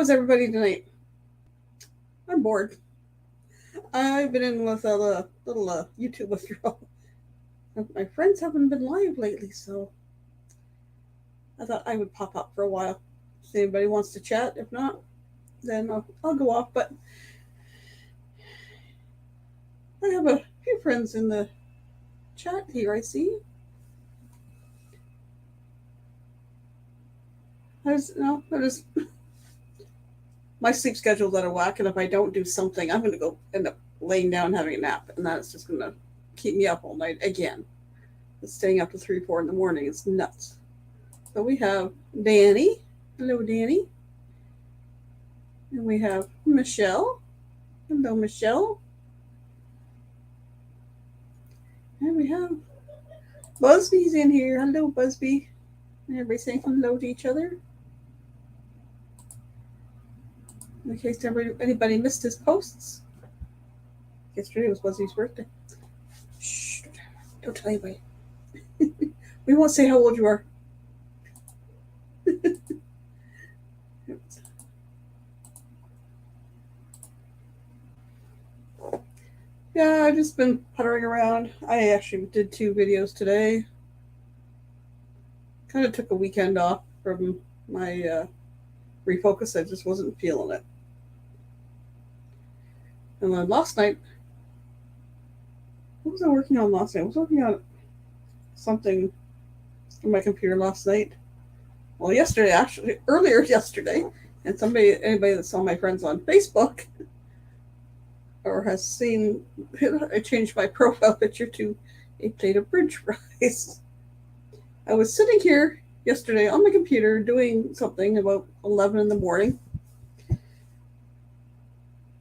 is everybody tonight? I'm bored. I've been in with a little YouTube withdrawal. My friends haven't been live lately, so I thought I would pop up for a while. If anybody wants to chat, if not, then I'll go off. But I have a few friends in the chat here, I see. I just my sleep schedule's out of whack, and if I don't do something, I'm going to go end up laying down having a nap, and that's just going to keep me up all night again. Staying up to 3, 4 in the morning is nuts. So we have Danny. Hello, Danny. And we have Michelle. Hello, Michelle. And we have Busby's in here. Hello, Busby. Everybody saying hello to each other. In case anybody missed his posts. Yesterday was Busby's birthday. Shh, don't tell anybody. We won't say how old you are. Yeah, I've just been puttering around. I actually did 2 videos today. Kind of took a weekend off from my refocus. I just wasn't feeling it. And then last night, what was I working on last night? I was working on something on my computer last night. Well, yesterday, actually, earlier yesterday, and anybody that saw my friends on Facebook or has seen, I changed my profile picture to a plate of bridge fries. I was sitting here yesterday on my computer doing something about 11 in the morning,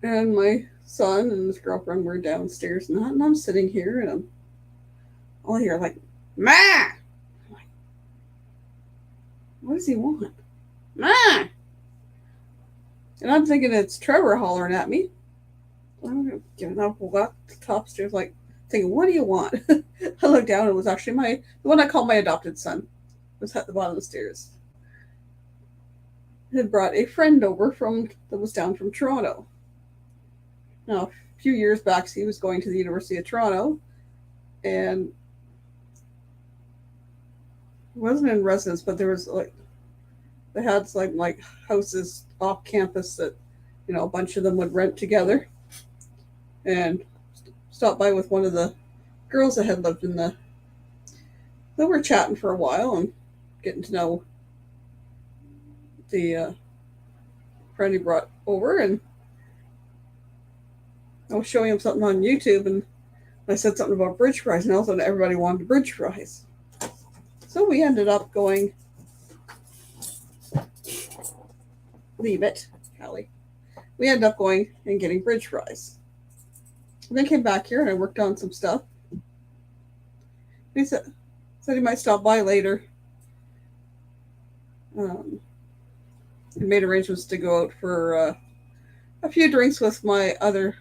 and my son and his girlfriend were downstairs, and I'm sitting here, and I'm all here like, Ma! I'm like, what does he want? Ma! And I'm thinking it's Trevor hollering at me. I'm giving up, walk to the top stairs, like thinking, what do you want? I looked down, and it was actually the one I call my adopted son, was at the bottom of the stairs. He had brought a friend over that was down from Toronto. Now, a few years back, he was going to the University of Toronto, and it wasn't in residence, but there was they had like houses off campus that a bunch of them would rent together, and stopped by with one of the girls that had lived in the. They were chatting for a while and getting to know the friend he brought over, and I was showing him something on YouTube, and I said something about bridge fries, and all of a sudden everybody wanted bridge fries. So we ended up going. Leave it, Callie. We ended up going and getting bridge fries. And then came back here and I worked on some stuff. He said he might stop by later. I made arrangements to go out for a few drinks with my other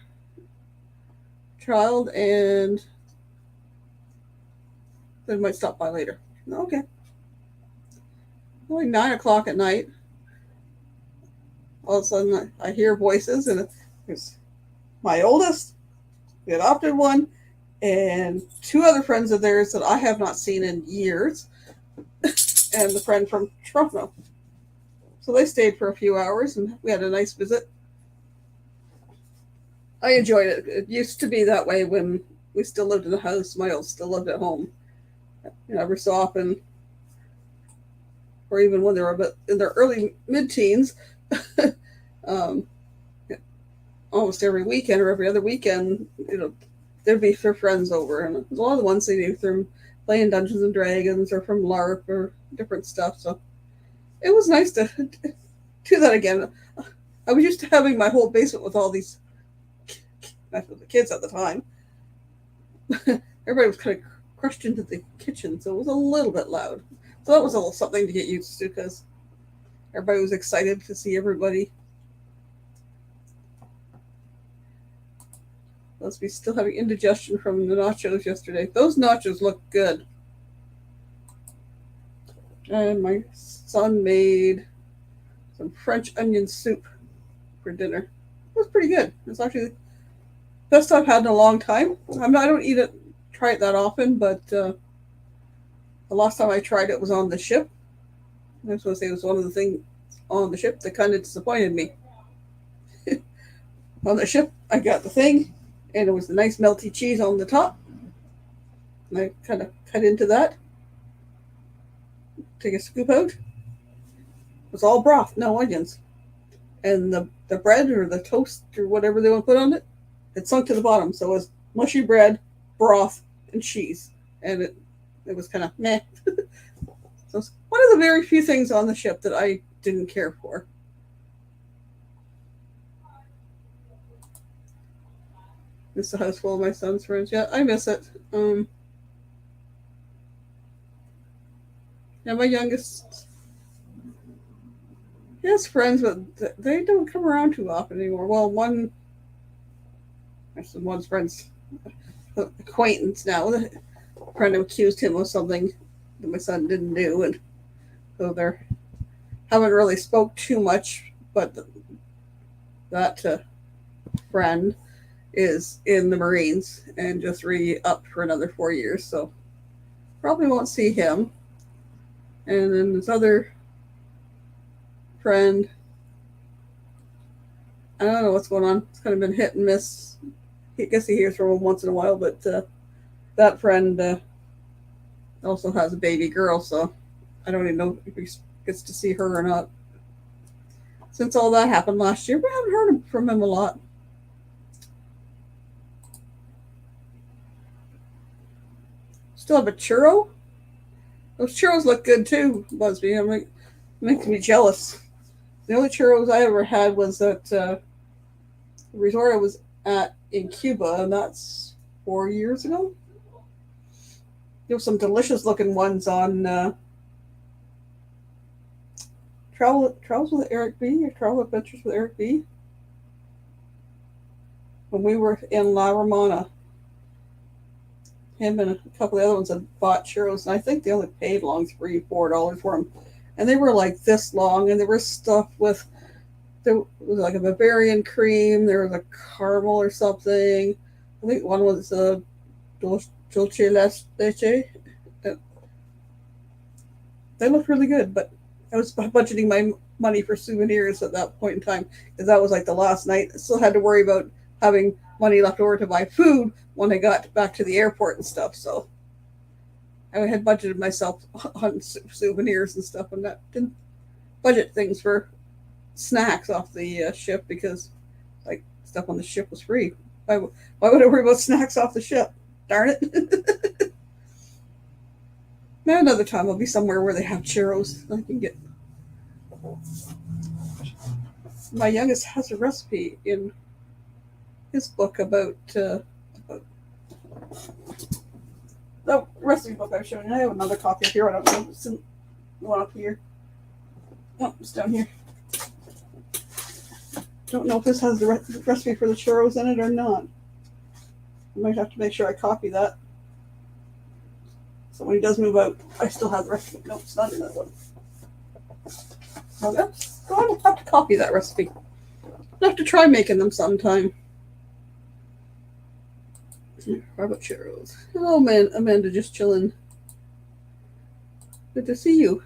child, and they might stop by later. Okay. Like 9 o'clock at night. All of a sudden, I hear voices, and it's my oldest, the adopted one, and 2 other friends of theirs that I have not seen in years, and the friend from Toronto. So they stayed for a few hours, and we had a nice visit. I enjoyed it. It used to be that way when we still lived in the house. My old still lived at home. Every so often, or even when they were in their early mid-teens, almost every weekend or every other weekend, there'd be their friends over, and a lot of the ones they knew from playing Dungeons and Dragons or from LARP or different stuff. So it was nice to do that again. I was used to having my whole basement with all these the kids at the time. Everybody was kind of crushed into the kitchen, so it was a little bit loud. So that was a little something to get used to, because everybody was excited to see everybody. Must be still having indigestion from the nachos yesterday. Those nachos look good. And my son made some French onion soup for dinner. It was pretty good. It's actually the best I've had in a long time. I don't eat it, try it that often, but the last time I tried it was on the ship. I was going to say it was one of the things on the ship that kind of disappointed me. On the ship, I got the thing, and it was the nice melty cheese on the top. And I kind of cut into that, take a scoop out. It was all broth, no onions. And the bread or the toast or whatever they want to put on it, it sunk to the bottom. So it was mushy bread, broth, and cheese. And it was kind of meh. So it's one of the very few things on the ship that I didn't care for. It's the house full of my son's friends. Yeah, I miss it. Yeah, my youngest he has friends, but they don't come around too often anymore. Well, one's friend's acquaintance now. A friend accused him of something that my son didn't do, and so they haven't really spoke too much. But that friend is in the Marines and just re-upped for another 4 years, so probably won't see him. And then this other friend, I don't know what's going on. It's kind of been hit and miss. I guess he hears from him once in a while, but that friend also has a baby girl, so I don't even know if he gets to see her or not. Since all that happened last year, we haven't heard from him a lot. Still have a churro. Those churros look good too, Busby. It makes me jealous. The only churros I ever had was at the resort I was at in Cuba, and that's 4 years ago. There were some delicious looking ones on Travels with Eric B. or Travel Adventures with Eric B. When we were in La Romana. Him and a couple of the other ones had bought churros, and I think they only paid long $3-4 for them. And they were like this long, and there was stuff with there was like a Bavarian cream, there was a caramel or something. I think one was a dulce leche. They looked really good, but I was budgeting my money for souvenirs at that point in time because that was like the last night. I still had to worry about having money left over to buy food when I got back to the airport and stuff. So I had budgeted myself on souvenirs and stuff, and that didn't budget things for snacks off the ship because like stuff on the ship was free. Why would I worry about snacks off the ship? Darn it. Now another time I'll be somewhere where they have churros. I can get. My youngest has a recipe in his book about the recipe book I've shown you. I have another copy here. I don't know. It's in one up here. Oh, it's down here. Don't know if this has the recipe for the churros in it or not. I might have to make sure I copy that. So when he does move out, I still have the recipe. No, it's not in that one. Okay. So I will have to copy that recipe. I'll have to try making them sometime. Rabbit churros. Oh man, Amanda, just chilling. Good to see you.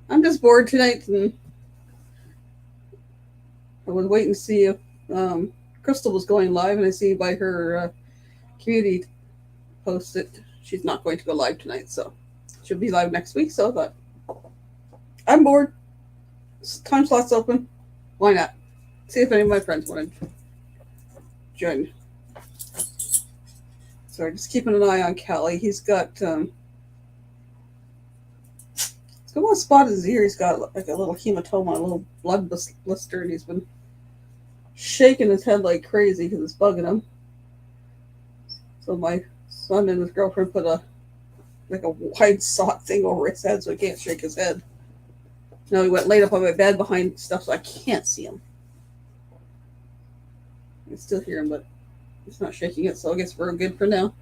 I'm just bored tonight, and I was waiting to see if Crystal was going live, and I see by her community post that she's not going to go live tonight, so she'll be live next week. So I thought, I'm bored. Time slot's open. Why not? See if any of my friends want to join. Sorry, just keeping an eye on Callie. He's got he's got one spot in his ear. He's got like a little hematoma, a little blood blister, and he's been shaking his head like crazy because it's bugging him. So my son and his girlfriend put a wide sock thing over his head so he can't shake his head. Now he went laid up on my bed behind stuff so I can't see him. I can still hear him, but he's not shaking it, so I guess we're good for now.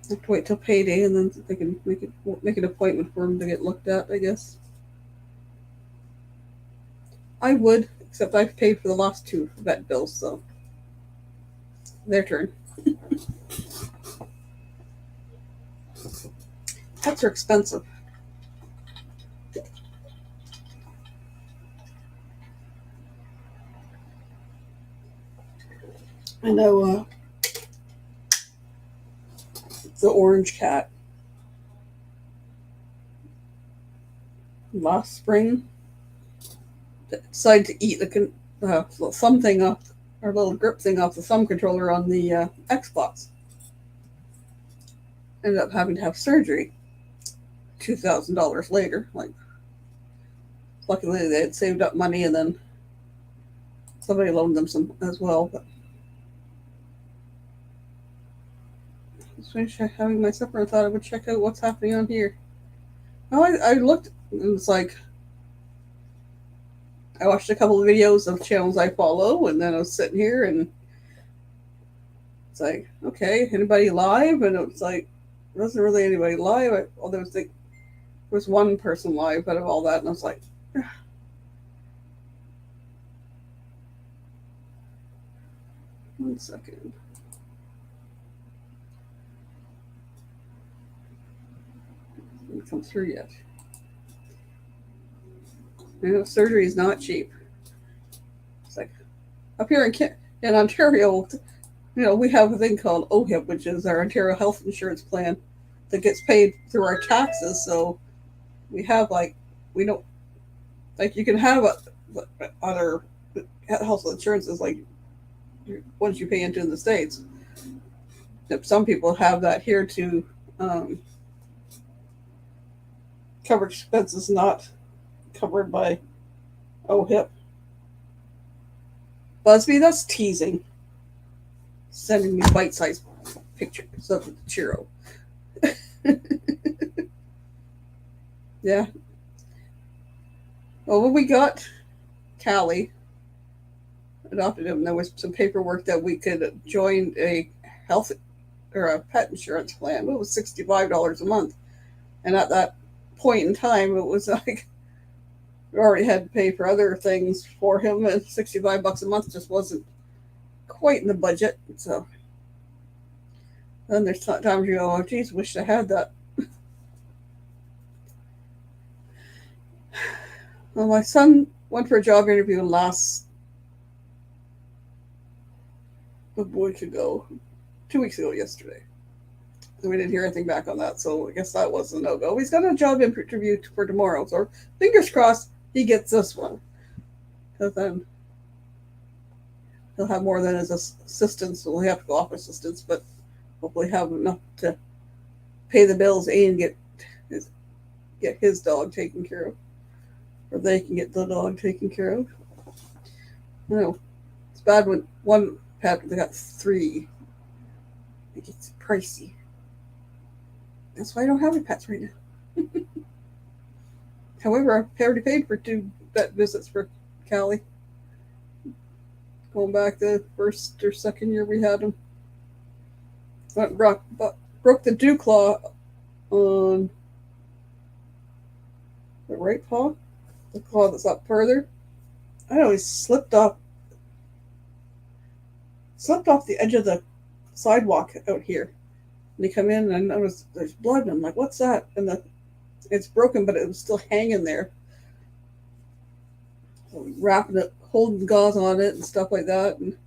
have to wait till payday, and then they can make an appointment for him to get looked at, I guess. I would, except I've paid for the last two vet bills, so their turn. Pets are expensive. I know the orange cat last spring decided to eat the thumb thing off, or little grip thing off the thumb controller on the Xbox. Ended up having to have surgery. $2,000 later. Like, luckily they had saved up money, and then somebody loaned them some as well. But I was finished having my supper and thought I would check out what's happening on here. Oh, I looked, and it was like I watched a couple of videos of channels I follow, and then I was sitting here, and it's like, okay, anybody live? And it was like, there wasn't really anybody live. Well, there was one person live out of all that, and I was like, one second. It didn't come through yet. You know, surgery is not cheap. It's like up here in Ontario, we have a thing called OHIP, which is our Ontario Health Insurance Plan that gets paid through our taxes. So we have we don't you can have other health insurances like once you pay into in the States. Some people have that here to cover expenses not covered by OHIP. Busby, that's teasing. Sending me bite-sized pictures of the churro. Yeah. Well, when we got Callie, adopted him, there was some paperwork that we could join a health or a pet insurance plan. It was $65 a month, and at that point in time, it was like we already had to pay for other things for him, and $65 a month just wasn't quite in the budget. So then there's times you go, oh, geez, wish I had that. Well, my son went for a job interview a week ago, 2 weeks ago yesterday. And we didn't hear anything back on that, so I guess that was a no-go. He's got a job interview for tomorrow, so fingers crossed he gets this one. Because then he'll have more than his assistants, so he'll have to go off assistants, but hopefully have enough to pay the bills and get his dog taken care of. Or they can get the dog taken care of. No, it's bad when one pet, they got three. It gets pricey. That's why I don't have any pets right now. However, I already paid for 2 vet visits for Callie. Going back the first or second year we had him. Broke the dew claw on the right paw. The claw that's up further. I know he slipped off the edge of the sidewalk out here. And he come in and there's blood, and I'm like, what's that? And it's broken, but it was still hanging there. So wrapping it, holding gauze on it and stuff like that. And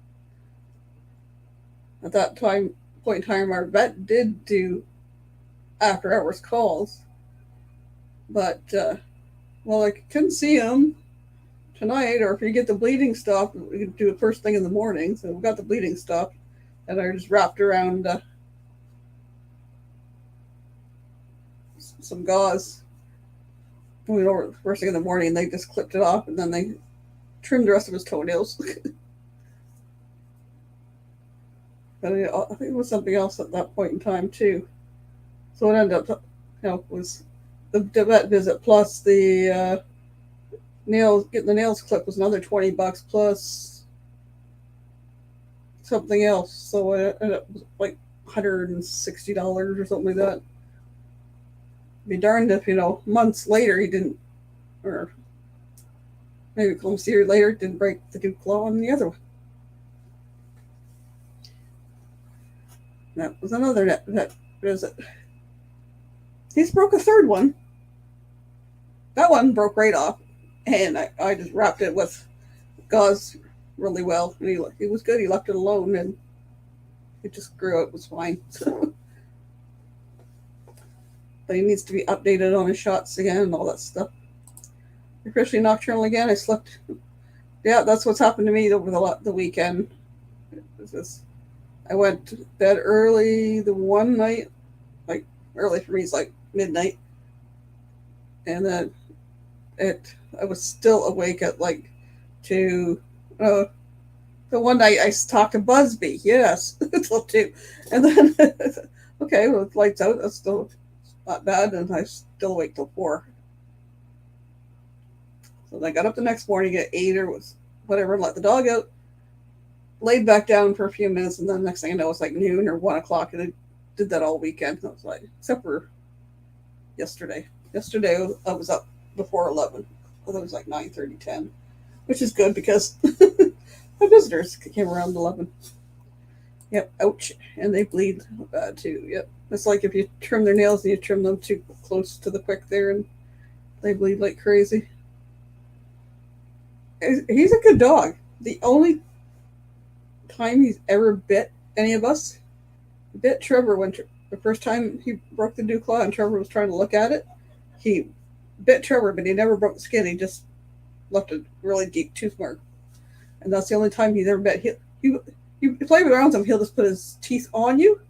at that point in time, our vet did do after hours calls, but I couldn't see him tonight, or if you get the bleeding stopped, we could do it first thing in the morning. So we got the bleeding stopped, and I just wrapped around some gauze. We went over first thing in the morning, they just clipped it off, and then they trimmed the rest of his toenails. But I think it was something else at that point in time too. So it ended up, was the vet visit plus the getting the nails clipped was another $20 plus something else. So it ended up like $160 or something like that. Be darned if, months later he didn't, or maybe almost a year later, didn't break the Duke claw on the other one. That was another net visit. He's broke a third one. That one broke right off, and I just wrapped it with gauze really well. And he was good. He left it alone, and it just grew. It was fine. But he needs to be updated on his shots again and all that stuff. Officially nocturnal again. I slept. Yeah, that's what's happened to me over the weekend. I went to bed early the one night, like early for me is like midnight, and then I was still awake at like 2. The one night I talked to Busby, yes, till 2, and then okay, well, the lights out. That's still not bad, and I still awake till 4. So I got up the next morning at 8 or was whatever, and let the dog out, laid back down for a few minutes, and then the next thing I know, it's like noon or 1 o'clock, and I did that all weekend. I was like, except for yesterday. Yesterday I was up before 11. I thought it was like 9:30, 10, which is good because my visitors came around 11. Yep, ouch, and they bleed bad too. Yep, it's like if you trim their nails and you trim them too close to the quick there, and they bleed like crazy. He's a good dog. The only time he's ever bit any of us, bit Trevor when the first time he broke the dew claw and Trevor was trying to look at it. He bit Trevor, but he never broke the skin. He just left a really deep tooth mark, and that's the only time he's ever bit. You play around with him, he'll just put his teeth on you,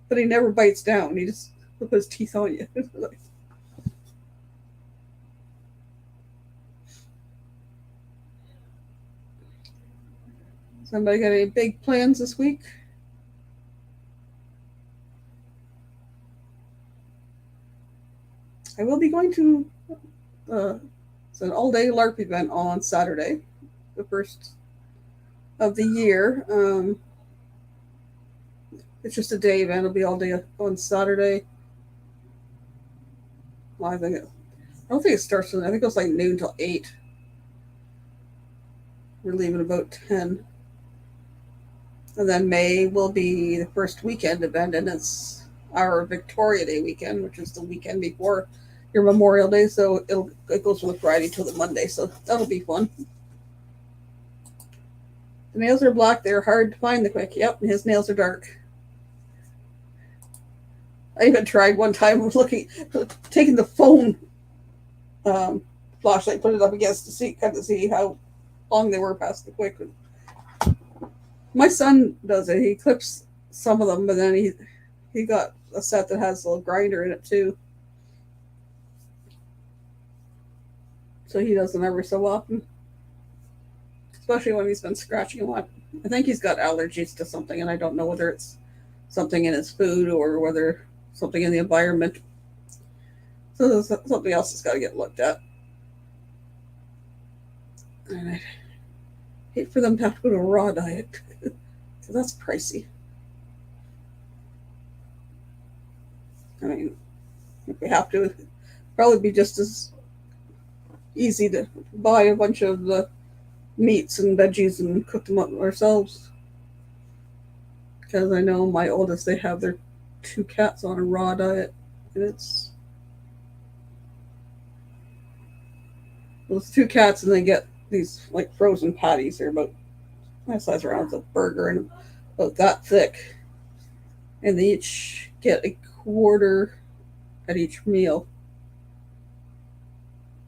but he never bites down. He just will put his teeth on you. Somebody got any big plans this week? I will be going to it's an all-day LARP event on Saturday, the first of the year. It's just a day event. It'll be all day on Saturday. Well, I don't think it starts. I think it goes like noon till 8. We're leaving about 10. And then May will be the first weekend event, and it's our Victoria Day weekend, which is the weekend before your Memorial Day. So it goes from the Friday till the Monday. So that'll be fun. The nails are black. They're hard to find the quick. Yep, and his nails are dark. I even tried one time taking the phone flashlight, put it up against to see how long they were past the quick. My son does it. He clips some of them, but then he got a set that has a little grinder in it too. So he does them every so often, especially when he's been scratching a lot. I think he's got allergies to something, and I don't know whether it's something in his food or whether something in the environment. So there's something else that's got to get looked at. And I hate for them to have to go to a raw diet, because that's pricey. I mean, if we have to, it'd probably be just as easy to buy a bunch of the meats and veggies and cook them up ourselves. Because I know my oldest, they have their 2 cats on a raw diet, and it's those 2 cats, and they get these like frozen patties. They're about my size around as a burger and about that thick, and they each get a quarter at each meal.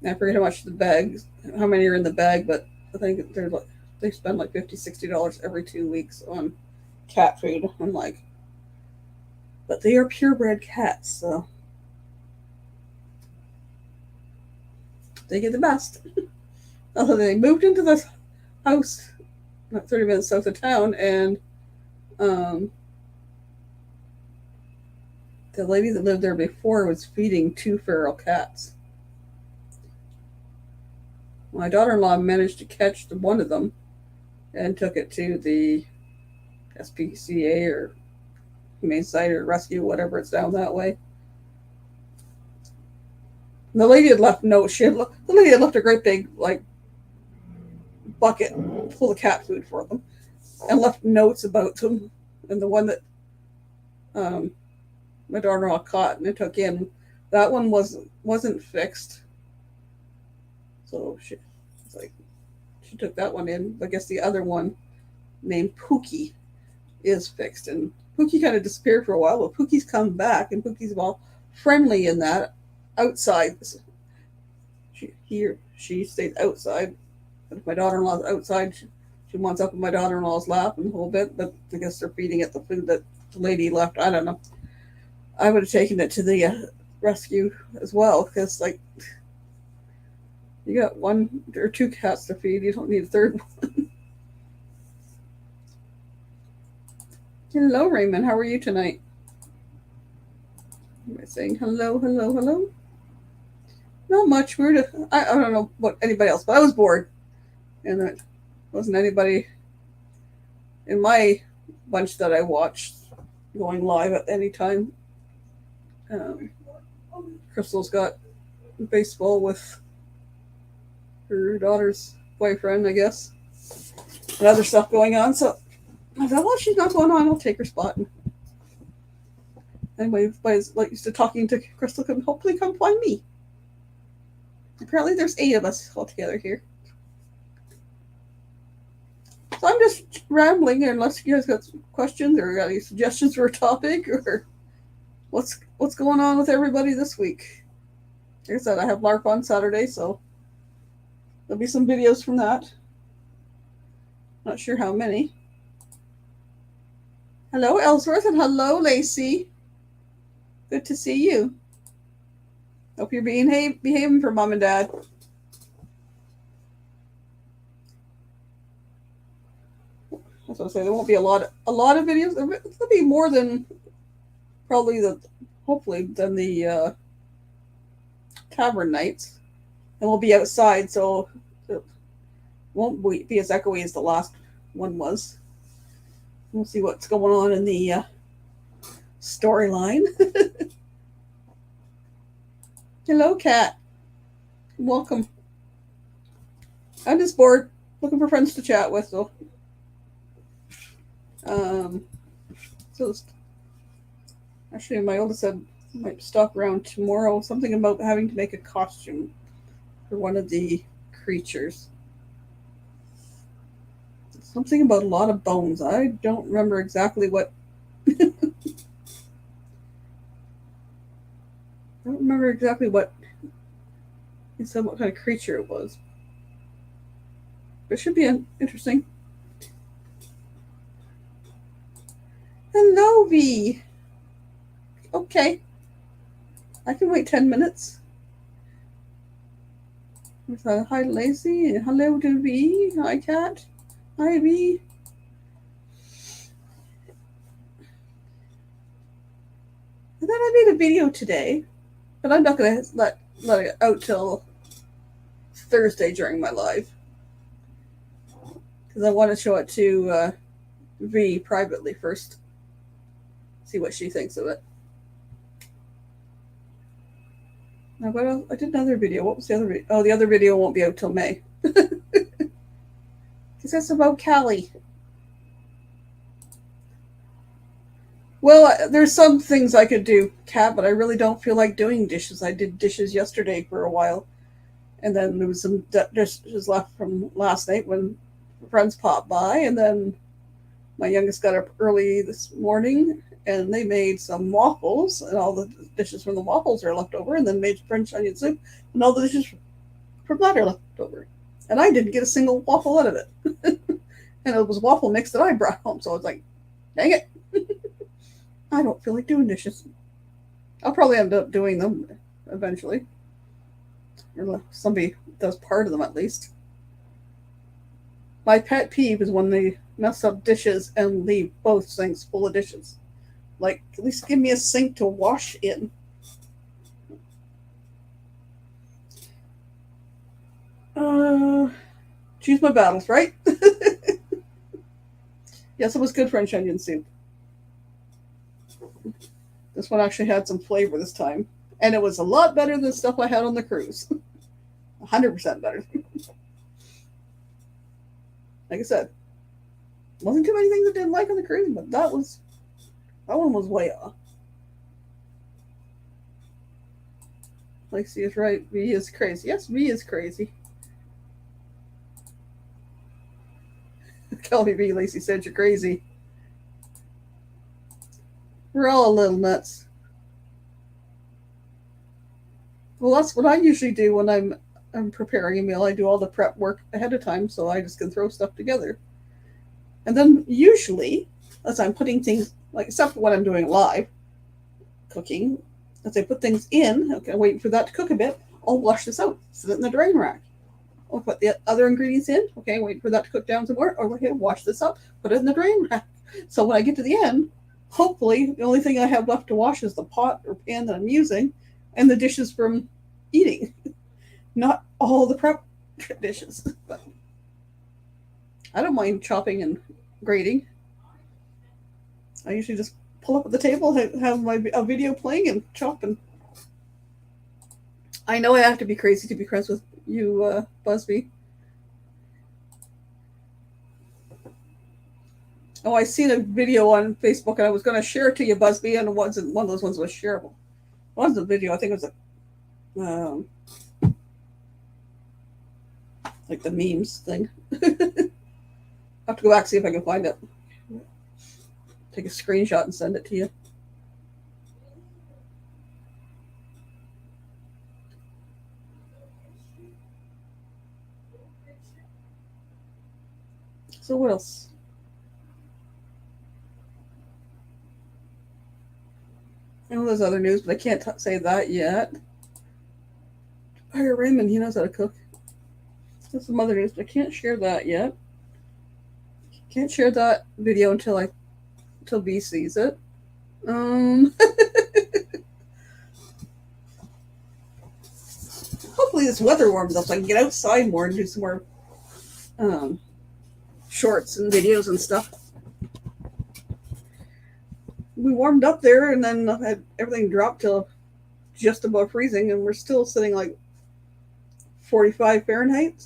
And I forget how many are in the bag, but I think they spend like $50-$60 every 2 weeks on cat food. I'm like, but they are purebred cats, so they get the best. Although they moved into this house not 30 minutes south of town, and the lady that lived there before was feeding 2 feral cats. My daughter-in-law managed to catch one of them and took it to the SPCA or Humane Society or Rescue, whatever it's down that way. And the lady had left notes. The lady had left a great big bucket full of cat food for them, and left notes about them. And the one that my daughter-in-law caught and took in, that one wasn't fixed. So she took that one in. I guess the other one, named Pookie, is fixed. And Pookie kind of disappeared for a while, but Pookie's come back, and Pookie's all friendly in that outside. She stays outside. But if my daughter-in-law's outside, she wants up in my daughter-in-law's lap and a whole bit. But I guess they're feeding it the food that the lady left. I don't know. I would have taken it to the rescue as well, because you got one or two cats to feed. You don't need a third one. Hello, Raymond. How are you tonight? Am I saying hello, hello, hello? Not much. I don't know what anybody else, but I was bored. And there wasn't anybody in my bunch that I watched going live at any time. Crystal's got baseball with her daughter's boyfriend, I guess, and other stuff going on. So I thought, well, she's not going on. I'll take her spot. And anyway, everybody's used to talking to Crystal, can hopefully come find me. Apparently, there's 8 of us all together here. So I'm just rambling, unless you guys got questions or got any suggestions for a topic, or what's going on with everybody this week. Like I said, I have LARP on Saturday, so there'll be some videos from that. Not sure how many. Hello, Ellsworth, and hello, Lacey. Good to see you. Hope you're behaving for Mom and Dad. I was going to say, there won't be a lot of videos. There'll be more than probably hopefully than the tavern nights, and we'll be outside, so it won't be as echoey as the last one was. We'll see what's going on in the storyline. Hello, Kat. Welcome. I'm just bored, looking for friends to chat with, so actually, my oldest said I might stop around tomorrow. Something about having to make a costume for one of the creatures. Something about a lot of bones. I don't remember exactly what. I don't remember exactly what he said, what kind of creature it was. But it should be interesting. Hello, V. Okay. I can wait 10 minutes. Hi, Lacey. Hello to V. Hi, Kat. Hi, V. I thought I made a video today, but I'm not going to let it out till Thursday during my live, because I want to show it to V privately first. See what she thinks of it. Now, I did another video. What was the other video? Oh, the other video won't be out till May. Because that's about Callie. Well, there's some things I could do, Kat, but I really don't feel like doing dishes. I did dishes yesterday for a while, and then there was some dishes left from last night when friends popped by, and then my youngest got up early this morning, and they made some waffles, and all the dishes from the waffles are left over, and then made French onion soup, and all the dishes from that are left over. And I didn't get a single waffle out of it. And it was waffle mix that I brought home, so I was like, dang it. I don't feel like doing dishes. I'll probably end up doing them eventually. Or somebody does part of them at least. My pet peeve is when they mess up dishes and leave both sinks full of dishes. Like, at least give me a sink to wash in. Choose my battles, right? Yes, it was good French onion soup. This one actually had some flavor this time. And it was a lot better than the stuff I had on the cruise. 100% better. Like I said, wasn't too many things I didn't like on the cruise, but that one was way off. Lacey is right. V is crazy. Yes, V is crazy. Kelly V. Lacey said you're crazy. We're all a little nuts. Well, that's what I usually do when I'm preparing a meal. I do all the prep work ahead of time, so I just can throw stuff together. And then usually, as I'm putting things, like except for when I'm doing live cooking, as I put things in, okay, waiting for that to cook a bit, I'll wash this out, sit it in the drain rack. I'll put the other ingredients in, okay, wait for that to cook down some more, or okay, wash this up, put it in the drain rack. So when I get to the end, hopefully the only thing I have left to wash is the pot or pan that I'm using and the dishes from eating. Not all the prep dishes. But I don't mind chopping and grating. I usually just pull up at the table, have a video playing, and chopping. I know I have to be crazy to be friends with you, Busby. Oh, I seen a video on Facebook, and I was going to share it to you, Busby, and it wasn't one of those ones was shareable. It wasn't a video. I think it was like the memes thing. I have to go back and see if I can find it. Take a screenshot and send it to you. So what else? I know there's other news, but I can't say that yet. Hire Raymond, he knows how to cook. There's some other news, but I can't share that yet. Can't share that video until B sees it. Hopefully this weather warms up so I can get outside more and do some more shorts and videos and stuff. We warmed up there and then had everything dropped till just above freezing, and we're still sitting like 45 Fahrenheit.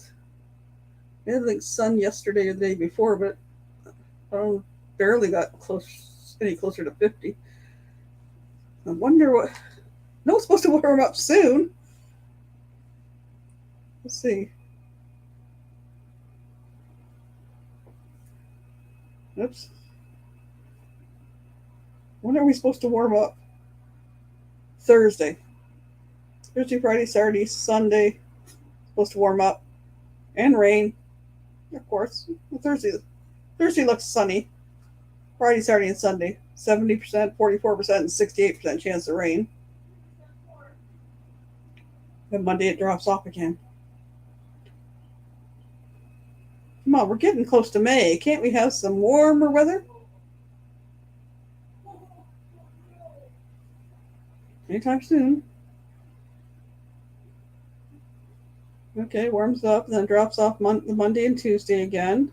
We had like sun yesterday or the day before, but barely got any closer to 50. I wonder what. No, it's supposed to warm up soon. Let's see. Oops. When are we supposed to warm up? Thursday, Friday, Saturday, Sunday. Supposed to warm up. And rain. Of course. Thursday looks sunny. Friday, Saturday, and Sunday. 70%, 44%, and 68% chance of rain. Then Monday it drops off again. Come on, we're getting close to May. Can't we have some warmer weather? Anytime soon. Okay, warms up, then it drops off Monday and Tuesday again.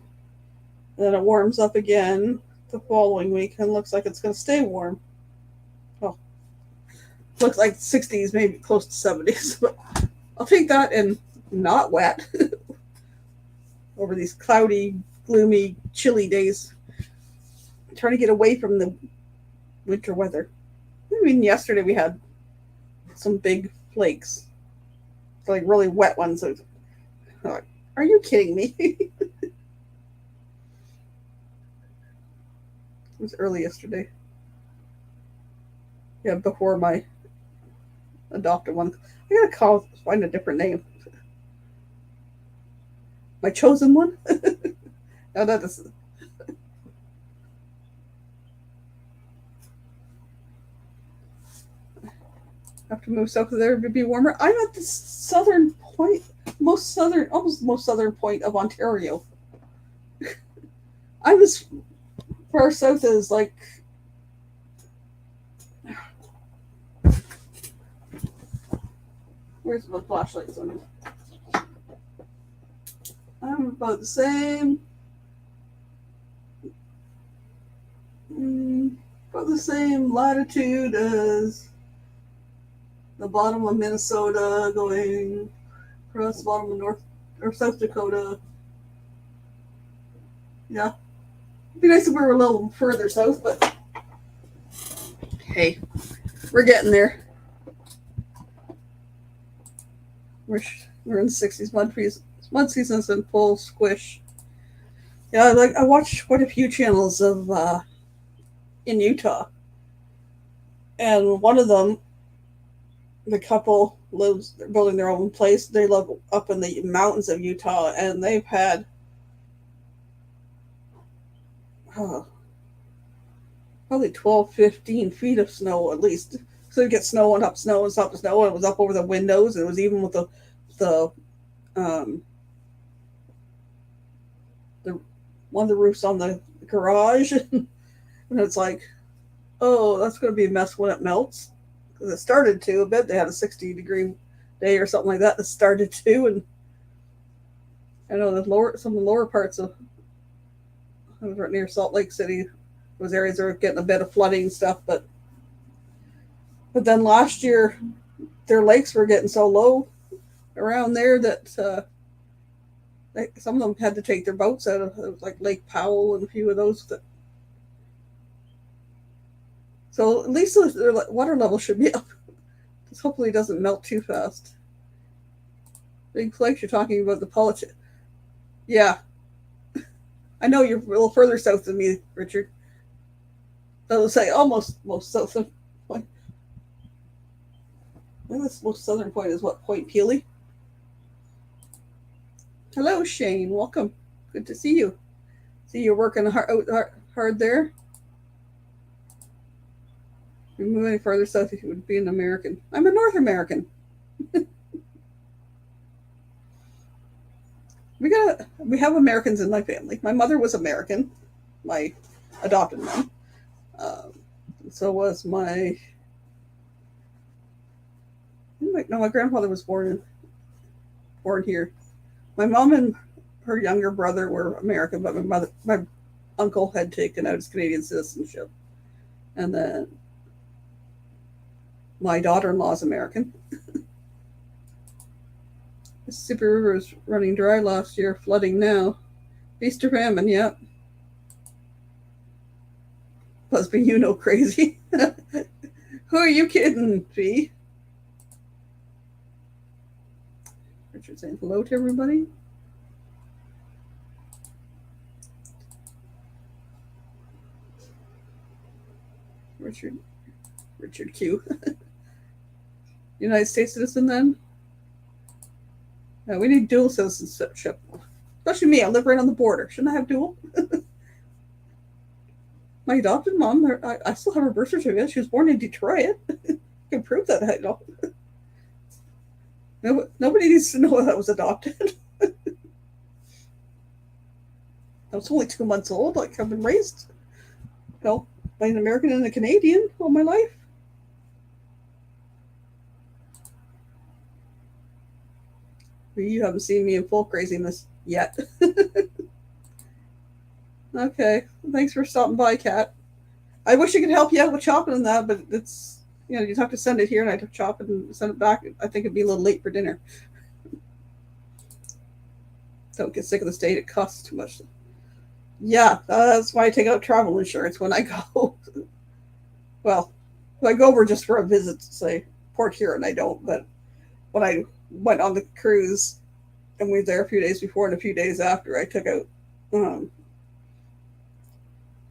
Then it warms up again the following week, and looks like it's going to stay warm. Oh, looks like 60s, maybe close to 70s. But I'll take that and not wet over these cloudy, gloomy, chilly days. I'm trying to get away from the winter weather. I mean, yesterday we had some big flakes, like really wet ones. Are you kidding me? It was early yesterday. Yeah, before my adopted one. I gotta find a different name. My chosen one? No, that is. Have to move south of there to be warmer. I'm at the southern point, almost most southern point of Ontario. I'm as far south as like. Where's my flashlights on it? I'm about the same. About the same latitude as the bottom of Minnesota, going across the bottom of North or South Dakota. Yeah. It'd be nice if we were a little further south, but hey, we're getting there. We're in the 60s. Mud season's in full squish. Yeah, I watch quite a few channels of in Utah, and one of them, the couple lives, they're building their own place. They live up in the mountains of Utah, and they've had oh, probably 12, 15 feet of snow at least. So you get snow and up snow and stop snow, and it was up over the windows, and it was even with the um, the one of the roofs on the garage, and it's like, oh, that's going to be a mess when it melts. Because it started to a bit. They had a 60-degree day or something like that. That started to, and I know some of the lower parts of right near Salt Lake City, those areas are getting a bit of flooding and stuff. But then last year, their lakes were getting so low around there that some of them had to take their boats out of like Lake Powell and a few of those. So at least their water level should be up. This hopefully doesn't melt too fast. Big flakes, you're talking about the politics. Yeah. I know you're a little further south than me, Richard. I would say almost most south of point. I think this most southern point is what, Point Peely? Hello, Shane. Welcome. Good to see you. See you're working hard there. If you move any further south, you would be an American. I'm a North American. We have Americans in my family. My mother was American, my adopted mom. So was my grandfather was born here. My mom and her younger brother were American, but my uncle had taken out his Canadian citizenship, and then my daughter-in-law is American. Mississippi River is running dry last year, flooding now. Feast or famine, yep. Busby, you know crazy. Who are you kidding, Fee? Richard saying hello to everybody. Richard Q. United States citizen then? No, we need dual citizenship. Especially me. I live right on the border. Shouldn't I have dual? My adopted mom, I still have her birth certificate. She was born in Detroit. I can prove that. I know. Nobody needs to know that I was adopted. I was only 2 months old. Like, I've been raised, by an American and a Canadian all my life. You haven't seen me in full craziness yet. Okay. Thanks for stopping by, Kat. I wish I could help you out with chopping and that, but it's, you'd have to send it here and I'd have to chop it and send it back. I think it'd be a little late for dinner. Don't get sick of the state. It costs too much. Yeah, that's why I take out travel insurance when I go. Well, if I go over just for a visit to, say, Port Huron, I don't. But when I went on the cruise and we were there a few days before and a few days after, I took out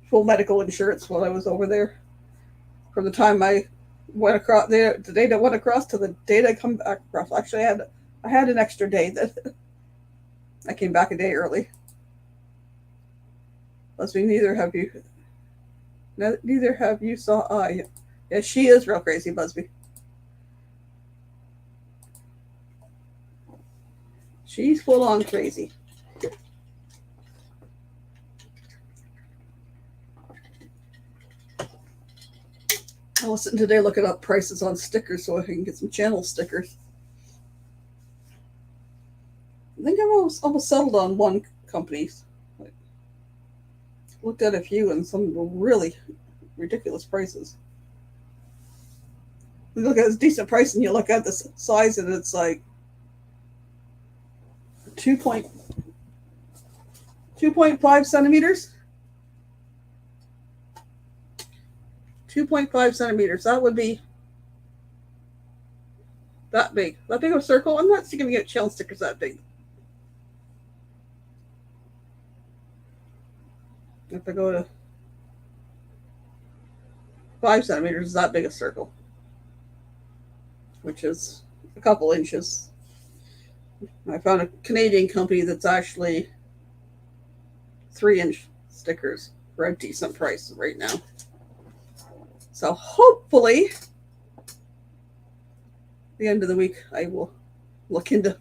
full medical insurance while I was over there. From the time I went across, the day I went across to the day I come back across. Actually, I had an extra day that I came back a day early. Plus, neither have you saw I. Yeah, she is real crazy, Busby. She's full on crazy. I was sitting today looking up prices on stickers so I can get some channel stickers. I think I'm almost settled on one company. Looked at a few and some were really ridiculous prices. You look at this decent price and you look at the size and it's like 2.5 centimeters. 2.5 centimeters. That would be that big. That big of a circle. I'm not going to get channel stickers that big. If I go to 5 centimeters, that big a circle, which is a couple inches. I found a Canadian company that's actually 3-inch stickers for a decent price right now. So hopefully, the end of the week, I will look into.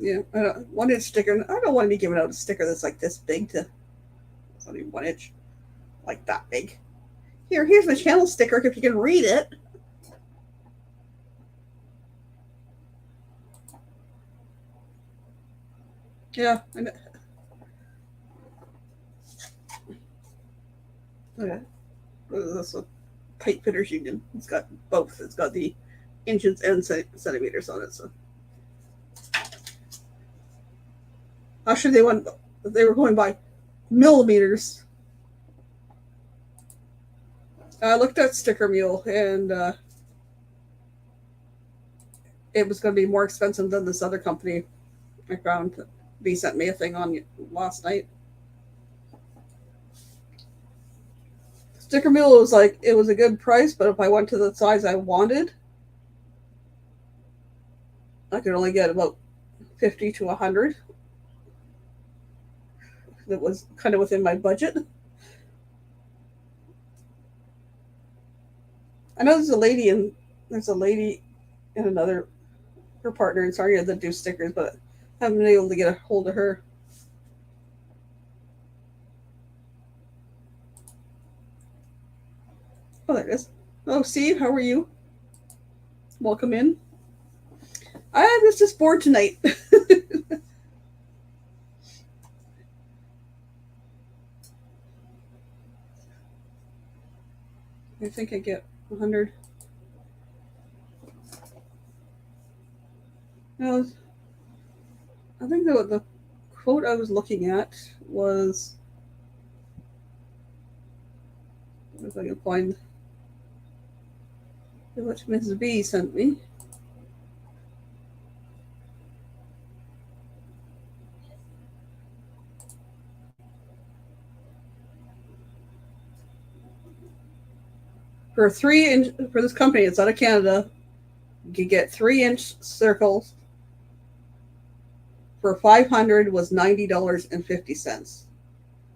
Yeah, 1-inch sticker. I don't want to be giving out a sticker that's like this big to. It's only 1 inch, like that big. Here's my channel sticker if you can read it. Yeah. Okay. This a Pipe Fitters Union. It's got both. It's got the inches and centimeters on it. So actually, they were going by millimeters. I looked at Sticker Mule and it was going to be more expensive than this other company. I found they sent me a thing on last night. Sticker Mule was like, it was a good price, but if I went to the size I wanted, I could only get about 50 to 100. That was kind of within my budget. I know there's a lady and another, her partner in Sarnia that do stickers, but I haven't been able to get a hold of her. Oh, there it is. Oh, Steve, how are you? Welcome in. I was just bored tonight. I think I get 100. No, I think the quote I was looking at was, if I can find what Mrs. B sent me. For 3-inch, for this company, it's out of Canada, you get 3-inch circles for 500 was $90.50.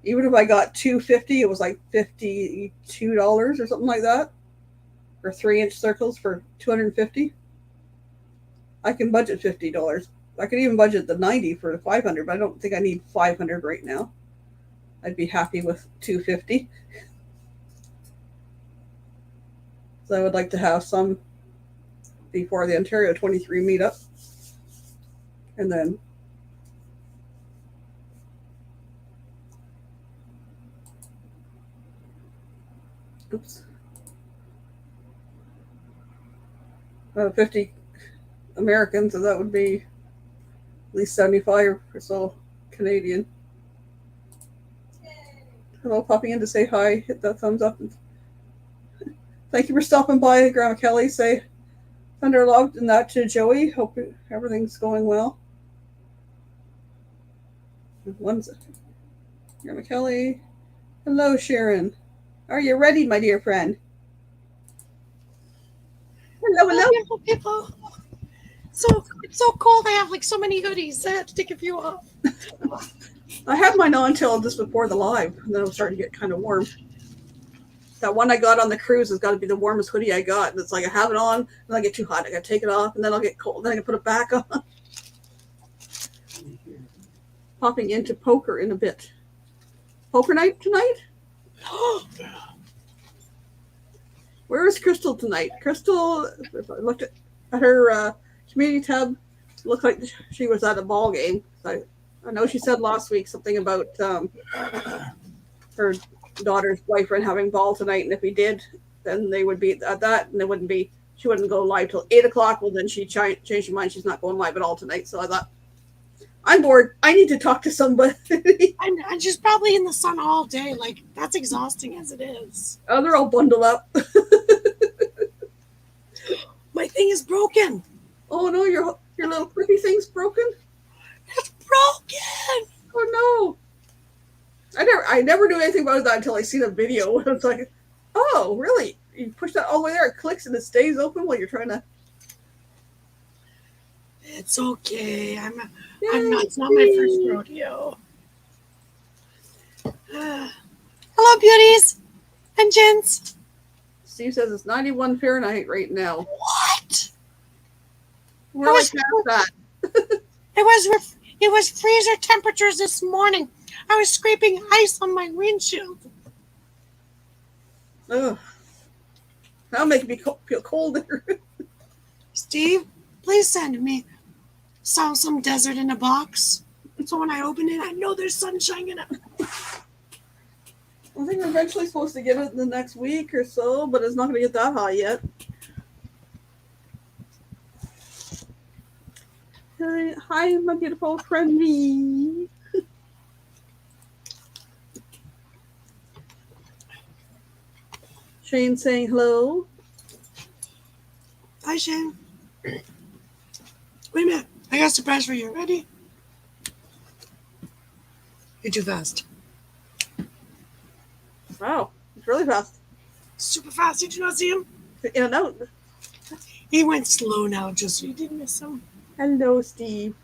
Even if I got 250, it was like $52 or something like that. For 3-inch circles for 250. I can budget $50. I could even budget the 90 for the 500, but I don't think I need 500 right now. I'd be happy with 250. So I would like to have some before the Ontario 23 meetup. And then oops. 50 American, so that would be at least 75 or so Canadian. Hello, popping in to say hi. Hit that thumbs up. Thank you for stopping by, Grandma Kelly. Say thunder love and that to Joey. Hope everything's going well. One's Grandma Kelly. Hello, Sharon. Are you ready, my dear friend? Hello, hello. Hello, people. So it's so cold. I have like so many hoodies. I had to take a few off. I had mine on until just before the live, and then it was starting to get kind of warm. That one I got on the cruise has got to be the warmest hoodie I got. And it's like I have it on, and I get too hot. I got to take it off, and then I'll get cold. Then I can put it back on. Popping into poker in a bit. Poker night tonight? Where is Crystal tonight? Crystal, if I looked at her community tab, looked like she was at a ball game. I know she said last week something about her daughter's boyfriend having ball tonight, and if he did, then they would be at that, and it wouldn't be. She wouldn't go live till 8 o'clock. Well, then she changed her mind. She's not going live at all tonight. So I thought, I'm bored. I need to talk to somebody. And she's probably in the sun all day. Like, that's exhausting as it is. Oh, they're all bundled up. My thing is broken. Oh no, your little pretty thing's broken. It's broken. Oh no. I never knew anything about that until I seen a video. It's like, oh really? You push that all the way there, it clicks and it stays open while you're trying to. It's okay. I'm not. It's not my first rodeo. Hello, beauties and gents. Steve says it's 91 Fahrenheit right now. What? We're like past that. It was freezer temperatures this morning. I was scraping ice on my windshield. Ugh. That'll make me feel colder. Steve, please send me some desert in a box. So when I open it, I know there's sunshine in it. I think we're eventually supposed to get it in the next week or so, but it's not going to get that high yet. Hi, my beautiful friend me. Shane saying hello. Hi, Shane. Wait a minute. I got a surprise for you. Ready? You're too fast. Wow, it's really fast. Super fast. Did you not see him? In and out. He went slow now, just so you didn't miss him. Hello, Steve.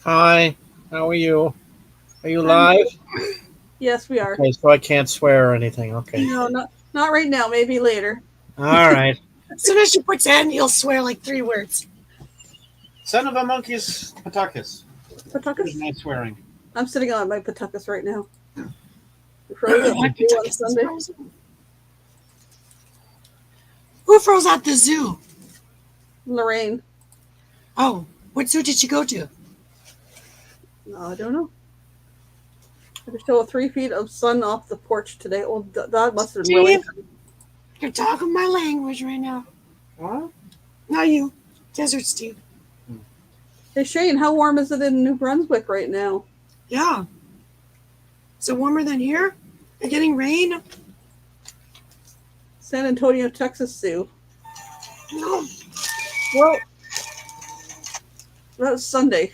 Hi, how are you? Are you live? Yes, we are. Okay, so I can't swear or anything. Okay. No, not right now. Maybe later. All right. As soon as you pretend, he'll swear like 3 words. Son of a monkey's Patuckus. Patuckus? Nice swearing. I'm sitting on my Patuckus right now. Frozen My on Pawtucket is Sunday. frozen. Who froze at the zoo? Lorraine. Oh, what zoo did you go to? No, I don't know. There's still 3 feet of sun off the porch today. Oh, that must have been really. Steve? You're talking my language right now. What? Not you. Desert Steve. Hey Shane, how warm is it in New Brunswick right now? Yeah. Is it warmer than here? You're getting rain? San Antonio, Texas Zoo. No. Well, that was Sunday.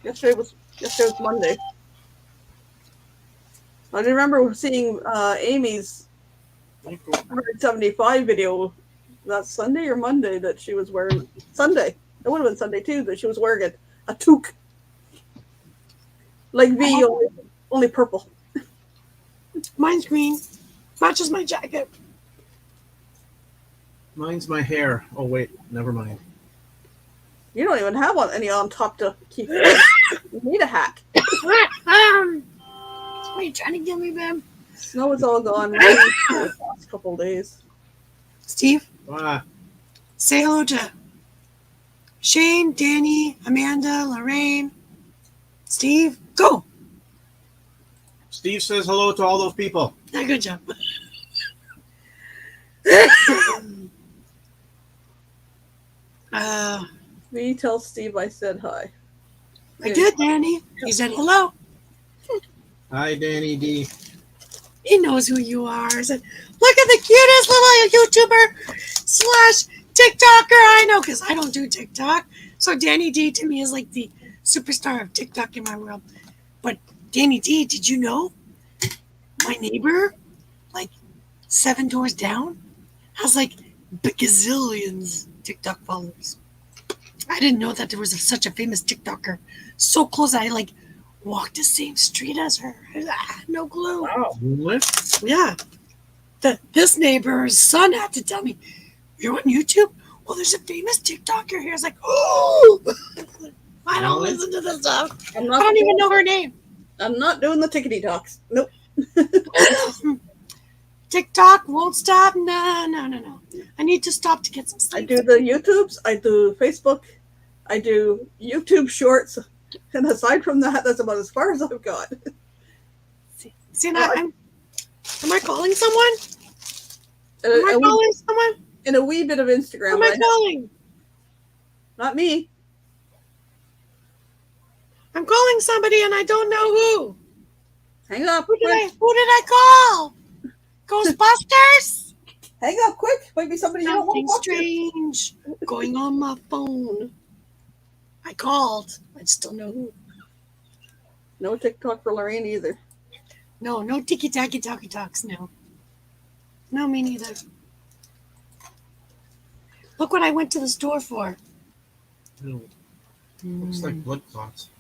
Yesterday was Monday. I remember seeing Amy's 175 video. That Sunday or Monday that she was wearing. Sunday. It would have been Sunday too. That she was wearing a toque. Like V, only purple. Mine's green. Matches my jacket. Mine's my hair. Oh, wait. Never mind. You don't even have any on top to keep it. You need a hat. What are you trying to get me, babe? Snow is all gone. Rain the last couple of days. Steve, Ah, say hello to Shane, Danny, Amanda, Lorraine. Steve, go. Steve says hello to all those people. Yeah, good job. V, tell Steve I said hi. I did, Danny. He said hello. Hi, Danny D. He knows who you are. I said, look at the cutest little YouTuber / TikToker I know, because I don't do TikTok. So Danny D to me is like the superstar of TikTok in my world. But Danny D, did you know my neighbor, like 7 doors down, has like gazillions TikTok followers? I didn't know that there was such a famous TikToker so close that I like walked the same street as her. I had no clue. Wow. Really? Yeah. This neighbor's son had to tell me, you're on YouTube? Well, there's a famous TikToker here. I was like, oh! I don't listen to this stuff. I don't even know her name. I'm not doing the tickety talks. Nope. TikTok won't stop. No. I need to stop to get some I sleep. do the YouTubes. I do Facebook. I do YouTube shorts, and aside from that, that's about as far as I've got. See now, am I calling someone? And Am I calling someone? and a wee bit of Who Instagram. am I calling? Not me. I'm calling somebody and I don't know who. Hang up. Who did Quick. I call? Ghostbusters? Hang up quick. Might be somebody you don't Something want to talk to. strange going on my phone. I called. I just don't know who. No TikTok for Lorraine either. No ticky-tacky talky talks, no. No, me neither. Look what I went to the store for. Ew, looks like blood clots.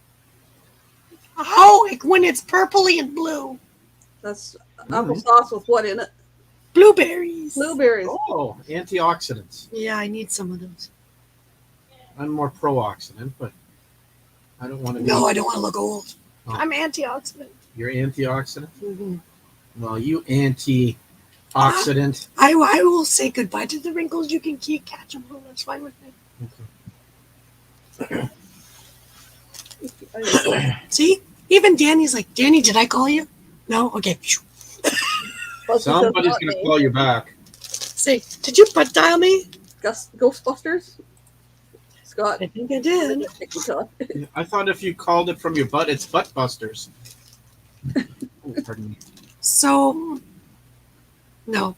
Oh, when it's purpley and blue. That's applesauce with what in it? Blueberries. Blueberries. Oh, antioxidants. Yeah, I need some of those. I'm more pro-oxidant, but I don't want to. No, I don't want to look old. Oh. I'm antioxidant. You're antioxidant. Mm-hmm. Well, you antioxidant. I will say goodbye to the wrinkles. You can catch them. Oh, that's fine with me. See? Even Danny's like, Danny, did I call you? No? Okay. Somebody's gonna call you back. Say, did you butt dial me? Ghostbusters? Scott. I think I did. I thought if you called it from your butt, it's butt busters. Oh, pardon me. So, no,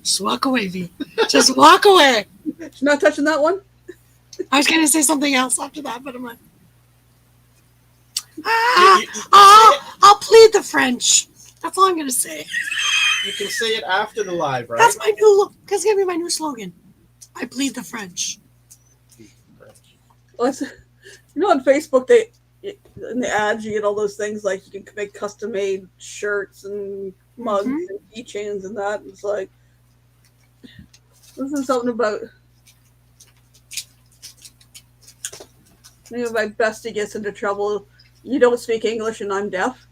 just walk away, V. Just walk away. She's not touching that one? I was going to say something else after that, but I'm like, I'll plead the French. That's all I'm going to say. You can say it after the live, right? That's my new, that's going to be my new slogan. I plead the French. Well, on Facebook, they in the ads you get all those things like you can make custom made shirts and mugs and keychains and that. It's like this is something about maybe my bestie gets into trouble. You don't speak English and I'm deaf.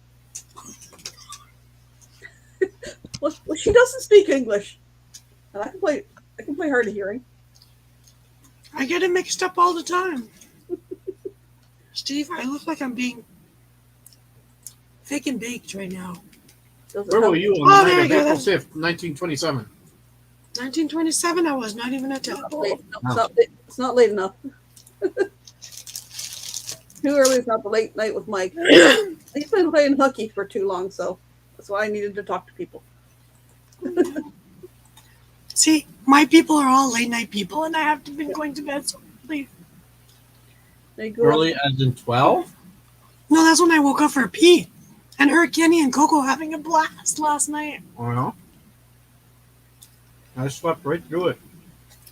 Well, she doesn't speak English, and I can play hard of hearing. I get it mixed up all the time. Steve, I look like I'm being fake and baked right now. Where were you on the night of April 5th, 1927? 1927, I was not even a tadpole. It's not late enough. Too early is not the late night with Mike. He's been playing hooky for too long, so that's why I needed to talk to people. See, my people are all late night people, and I have to be going to bed so early. Early as in 12? No, that's when I woke up for a pee. And heard Kenny and Coco having a blast last night. Oh, no? I slept right through it.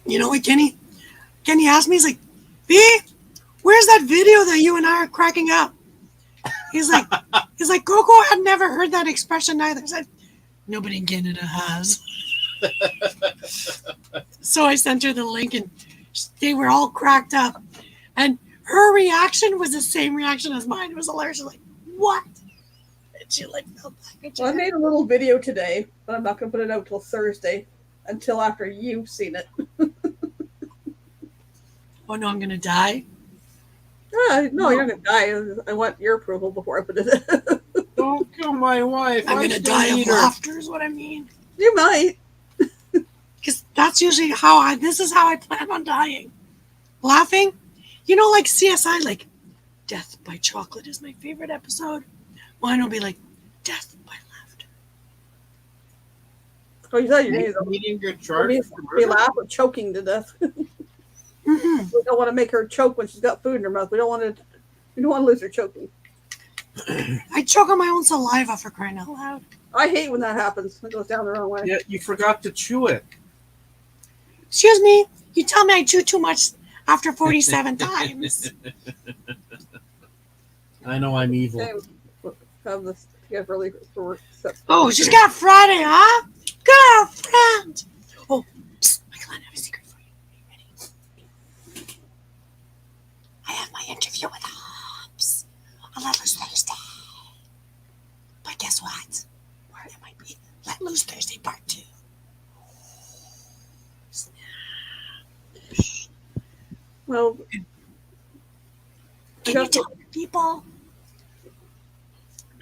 You know what, Kenny? Kenny asked me, he's like, V, where's that video that you and I are cracking up? He's like, Coco had never heard that expression either. I said, nobody in Canada has. So I sent her the link and they were all cracked up. And her reaction was the same reaction as mine. It was hilarious. She's like, what? And she like felt like Well, I made a little video today, but I'm not going to put it out till Thursday until after you've seen it. Oh no, I'm going to die? No, you're not going to die. I want your approval before I put it. Don't kill my wife. I'm going to die of laughter is what I mean. You might. Because that's usually this is how I plan on dying. Laughing. You know, like CSI, like, Death by Chocolate is my favorite episode. Mine will be like, Death by Laughter. Oh, you thought you knew Eating your charge for we murder? laugh or choking to death. We don't want to make her choke when she's got food in her mouth. We don't want to lose her choking. I choke on my own saliva for crying out loud. I hate when that happens. It goes down the wrong way. Yeah, you forgot to chew it. Excuse me, you tell me I chew too much after 47 times. I know I'm evil. Okay, have this together early for Oh, she's got Friday, huh? Girlfriend! Oh, psst, Michael, I have a secret for you. Are you ready? I have my interview with Hobbs on Let Loose Thursday. But guess what? It might be Let Loose Thursday Part 2. Well, Can you tell the people?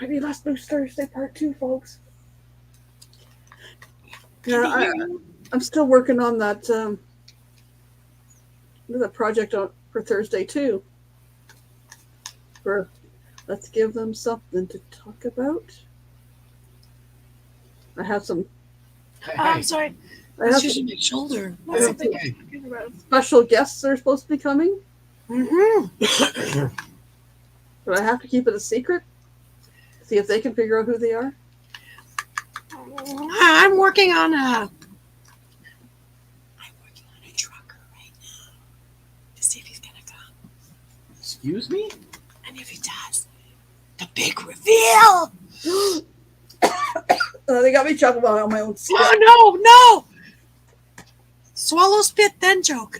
Maybe Last Boost Thursday Part 2, folks. Can Yeah, they hear you? I'm still working on that project for Thursday too. For let's give them something to talk about. I have some. Oh, I'm sorry. I have That's some usually my shoulder. I What's have the thing some- I'm talking about? special guests that are supposed to be coming, Mm-hmm. but I have to keep it a secret. See if they can figure out who they are. I'm working on a trucker right now to see if he's gonna come. Excuse me? And if he does, the big reveal. They got me chuckling on my own spit. Oh no! Swallow, spit, then joke.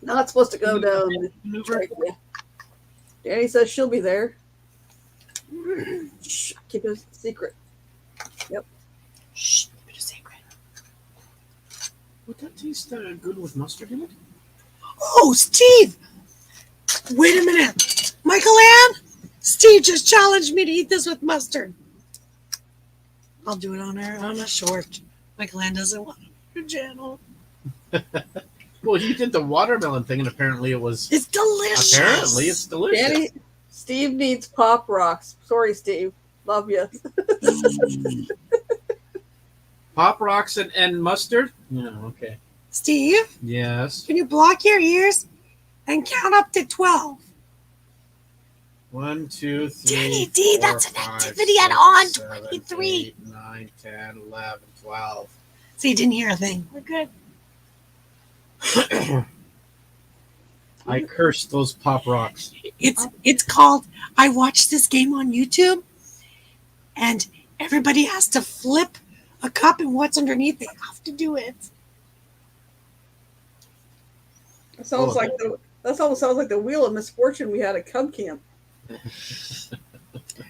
Not supposed to go down. Maneuver. Danny says she'll be there. Shh, keep it a secret. Shh, keep it a secret. Would that taste good with mustard in it? Oh, Steve! Wait a minute. Michael Ann? Steve just challenged me to eat this with mustard. I'll do it on a short. Michael Ann doesn't want her channel. Well, you did the watermelon thing, and apparently it was. It's delicious. Apparently, it's delicious. Danny, Steve needs Pop Rocks. Sorry, Steve. Love you. Pop rocks and mustard? Yeah, okay. Steve, Yes. can you block your ears and count up to 12? 1, 2, 3. Danny D, 4, that's an 5, activity at 6, on 7, 23. 8, 9, 10, 11, 12. So you didn't hear a thing. We're good. I cursed those pop rocks. It's called I watched this game on YouTube, and everybody has to flip a cup, and what's underneath they have to do it. That sounds like that almost sounds like the wheel of misfortune we had at Cub Camp.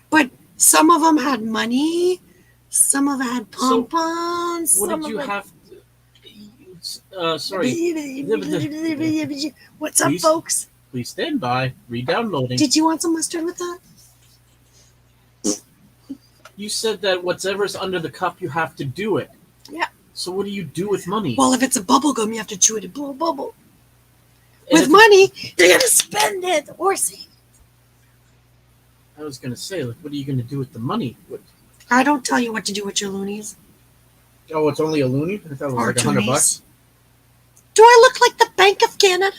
But some of them had money, some of them had So, pom-poms. What some did you of have? Sorry. What's up, Please. folks? Please stand by. Re-downloading. Did you want some mustard with that? You said that whatever's under the cup, you have to do it. Yeah. So what do you do with money? Well, if it's a bubble gum, you have to chew it and blow a bubble. And With if- money, you're gonna spend it or save. I was gonna say, like, what are you gonna do with the money? What? I don't tell you what to do with your loonies. Oh, it's only a loony. I thought it was Or like $100. toonies. Do I look like the Bank of Canada?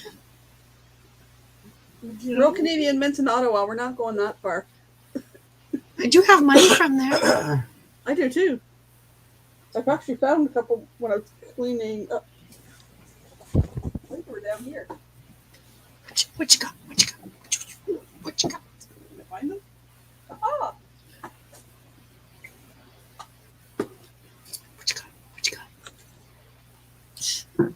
Real Canadian Mint in Ottawa. We're not going that far. I do have money from there. I do too. I've actually found a couple when I was cleaning up. I think we're down here. What you got? What you got? What you got? Can I find them? Aha! What you got? What you got?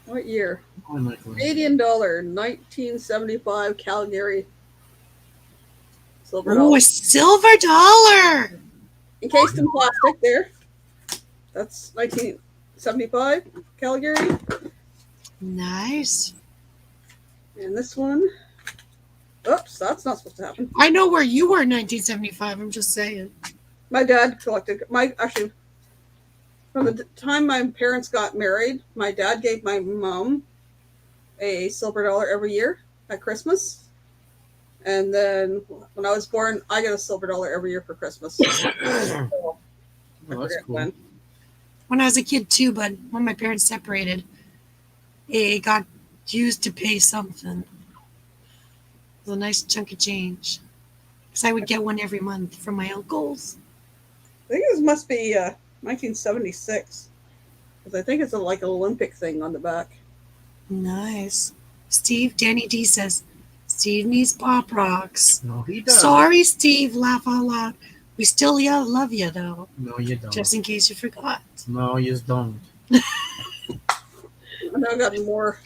What year? Oh, my God. Canadian dollar, 1975 Calgary. Silver Oh, dollar. a silver dollar. Encased in plastic there. That's 1975 Calgary. Nice. And this one. Oops, that's not supposed to happen. I know where you were in 1975. I'm just saying. My dad collected actually from the time my parents got married, my dad gave my mom a silver dollar every year at Christmas. And then when I was born, I got a silver dollar every year for Christmas. So, I Oh, that's forget cool. when. When I was a kid too, but when my parents separated, it got used to pay something. It was a nice chunk of change. Because I would get one every month from my uncles. I think this must be 1976. Because I think it's like an Olympic thing on the back. Nice. Steve, Danny D says, Steve needs Pop Rocks. No, he does. Sorry, Steve, laugh out loud. We still love you, though, No, you don't. just in case you forgot. No, you don't. I know I got more.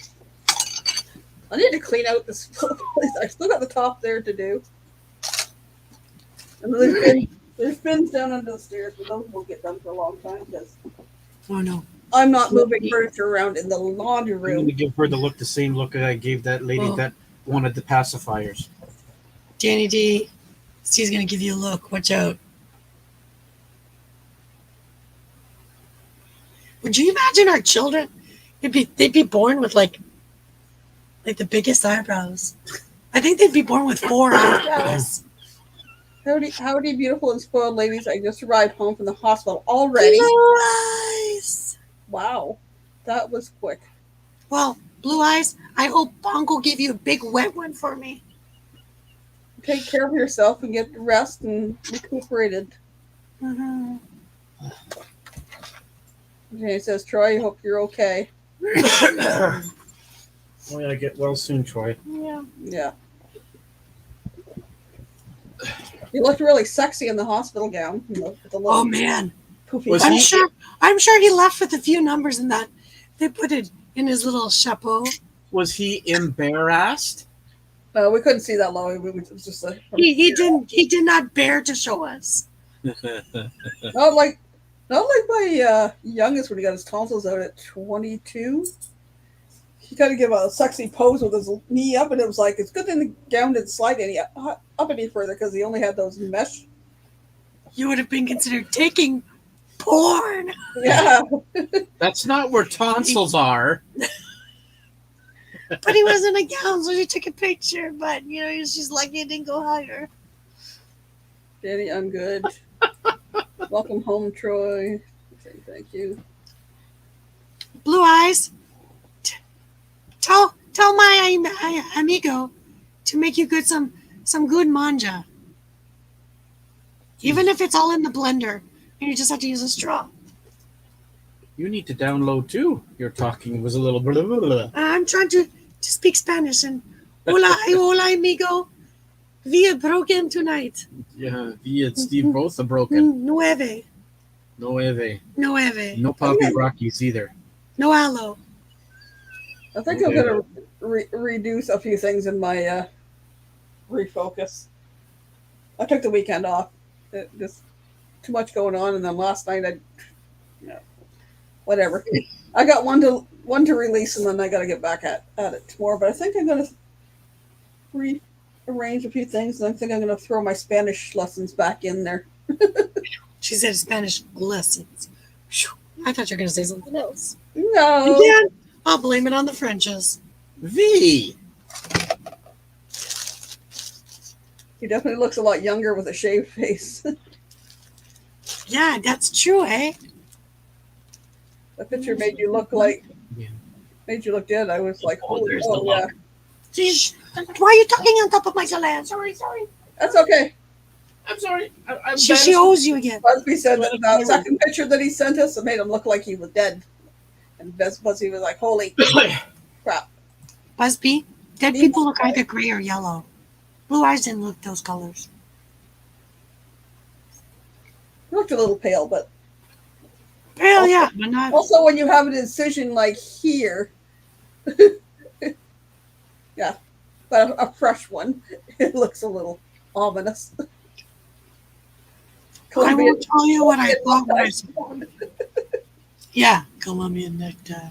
I need to clean out this place. I still got the top there to do. And then there's bins down under the stairs, but those won't get done for a long time because Oh, no. I'm not moving furniture around in the laundry I'm going to room. give her the same look that I gave that lady Oh. that wanted the pacifiers. Danny D, Steve's gonna give you a look. Watch out. Would you imagine our children? They'd be born with like the biggest eyebrows. I think they'd be born with 4 eyebrows. Howdy, beautiful and spoiled ladies. I just arrived home from the hospital already. Blue eyes. Wow. That was quick. Well, Blue eyes. I hope Bongo gave you a big wet one for me. Take care of yourself and get rest and recuperated. Mm-hmm. Jay says, Troy, I hope you're okay. Oh, yeah, get well soon, Troy. Yeah. Yeah. You looked really sexy in the hospital gown. With the little Oh man. poofy. Was I'm he- sure. I'm sure he left with a few numbers in that. They put it in his little chapeau. Was he embarrassed? We couldn't see that low. It was just like He did not bear to show us. not like my youngest when he got his tonsils out at 22. He kind of gave a sexy pose with his knee up, and it was like it's good thing the gown didn't slide up any further because he only had those mesh. You would have been considered taking porn. Yeah, That's not where tonsils are. But he was in a gown, so she took a picture. But you know, she's lucky it didn't go higher. Danny, I'm good. Welcome home, Troy. Say thank you. Blue eyes. Tell my amigo to make you some good manja. Even if it's all in the blender and you just have to use a straw. You need to download too. Your talking was a little blah, blah, blah. I'm trying to speak Spanish and hola amigo. We are broken tonight. Yeah, he and Steve both are broken. Nueve. Nueve. No Poppy Rockies either. No aloe. I think I'm gonna reduce a few things in my refocus. I took the weekend off. Just too much going on, and then last night whatever. I got one to release, and then I got to get back at it tomorrow. But I think I'm gonna rearrange a few things, and I think I'm gonna throw my Spanish lessons back in there. She said Spanish lessons. Phew. I thought you were going to say something else. No, Again, I'll blame it on the Frenches. V. he definitely looks a lot younger with a shaved face. Yeah, that's true, eh? The picture made you look like Yeah. made you look dead. I was like, Oh, there's oh the yeah, look. Jeez, why are you talking on top of my salad? Sorry. that's okay. I'm sorry. I'm She owes you again. Busby said that the second picture that he sent us, it made him look like he was dead. And Busby was like, holy crap. Busby, dead people look either gray or yellow. Blue eyes didn't look those colors. He looked a little pale, but Pale, yeah, but not. also when you have an incision like here, yeah, but a fresh one, it looks a little ominous. I won't tell you what I thought when I saw it. Yeah, Colombian necktie.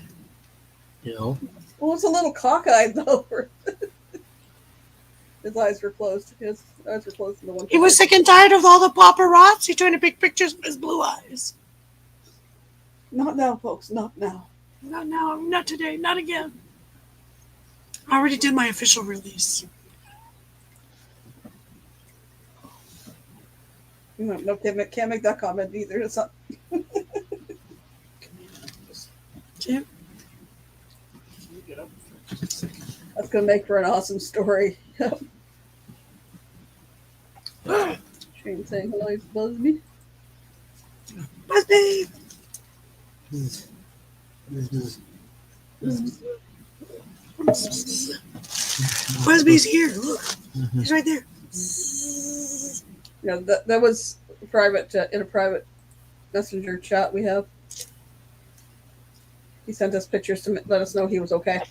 You know, Well, it's a little cockeyed though. His eyes were closed. His eyes were closed to the one. He was sick and tired of all the paparazzi trying to take pictures of his blue eyes. Not now, folks. Not now. Not now, not today, not again. I already did my official release. No, can't make that comment either. It's not. Jim? That's gonna make for an awesome story. Shane saying hello to Busby. Busby! Busby's here. Look, he's right there. Yeah, that was private in a private messenger chat we have. He sent us pictures to let us know he was okay.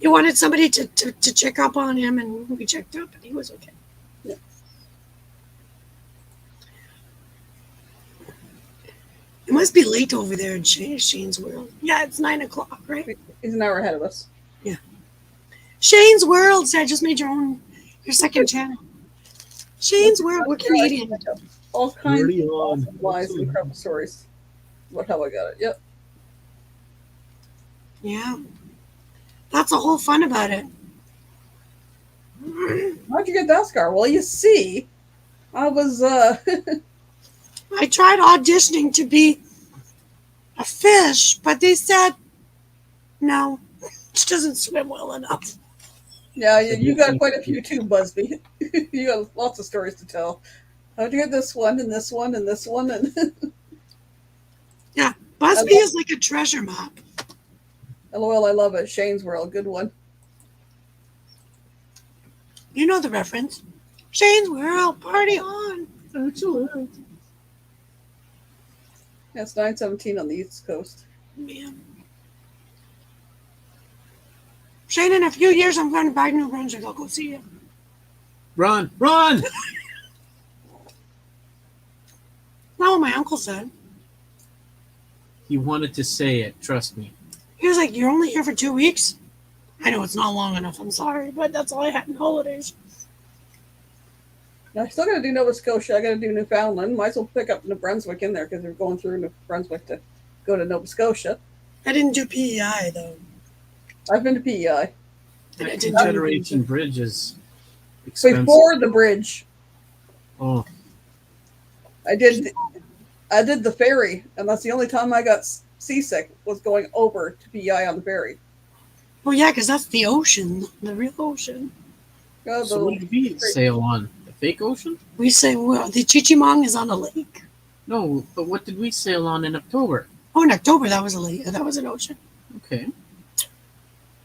He wanted somebody to check up on him, and we checked up, and he was okay. Yeah. Am must be late over there in Shane's World. Yeah, it's 9 o'clock, right? He's an hour ahead of us. Shane's World. So I just made your second channel. Shane's World. We're Canadian. All kinds Dirty of on. awesome lies and incredible stories. What how I got it? Yep. Yeah. That's the whole fun about it. How'd you get that scar? Well, you see, I was I tried auditioning to be a fish, but they said, no, she doesn't swim well enough. yeah, you got quite a few too, Busby. You got lots of stories to tell. How'd you get this one and this one and this one and Yeah, Busby is like a treasure map. LOL, I love it. Shane's World, good one. You know the reference. Shane's World, party on. Excellent. Yeah, it's 9:17 on the East Coast. Man. Shane, in a few years, I'm going back to New Brunswick. I'll go see you. Run! Run! Not what my uncle said. He wanted to say it, trust me. He was like, you're only here for 2 weeks? I know it's not long enough. I'm sorry, but that's all I had in holidays. Now, I still got to do Nova Scotia. I got to do Newfoundland. Might as well pick up New Brunswick in there because they're going through New Brunswick to go to Nova Scotia. I didn't do PEI, though. I've been to PEI. I That didn't Confederation Bridge is expensive. Before the bridge, Oh, I did the ferry, and that's the only time I got seasick was going over to PEI on the ferry. Well, yeah, because that's the ocean, the real ocean. Oh, so what did we sail on? The fake ocean? We say, well, the Chichimong is on a lake. No, but what did we sail on in October? Oh, in October, that was a lake. That was an ocean. Okay.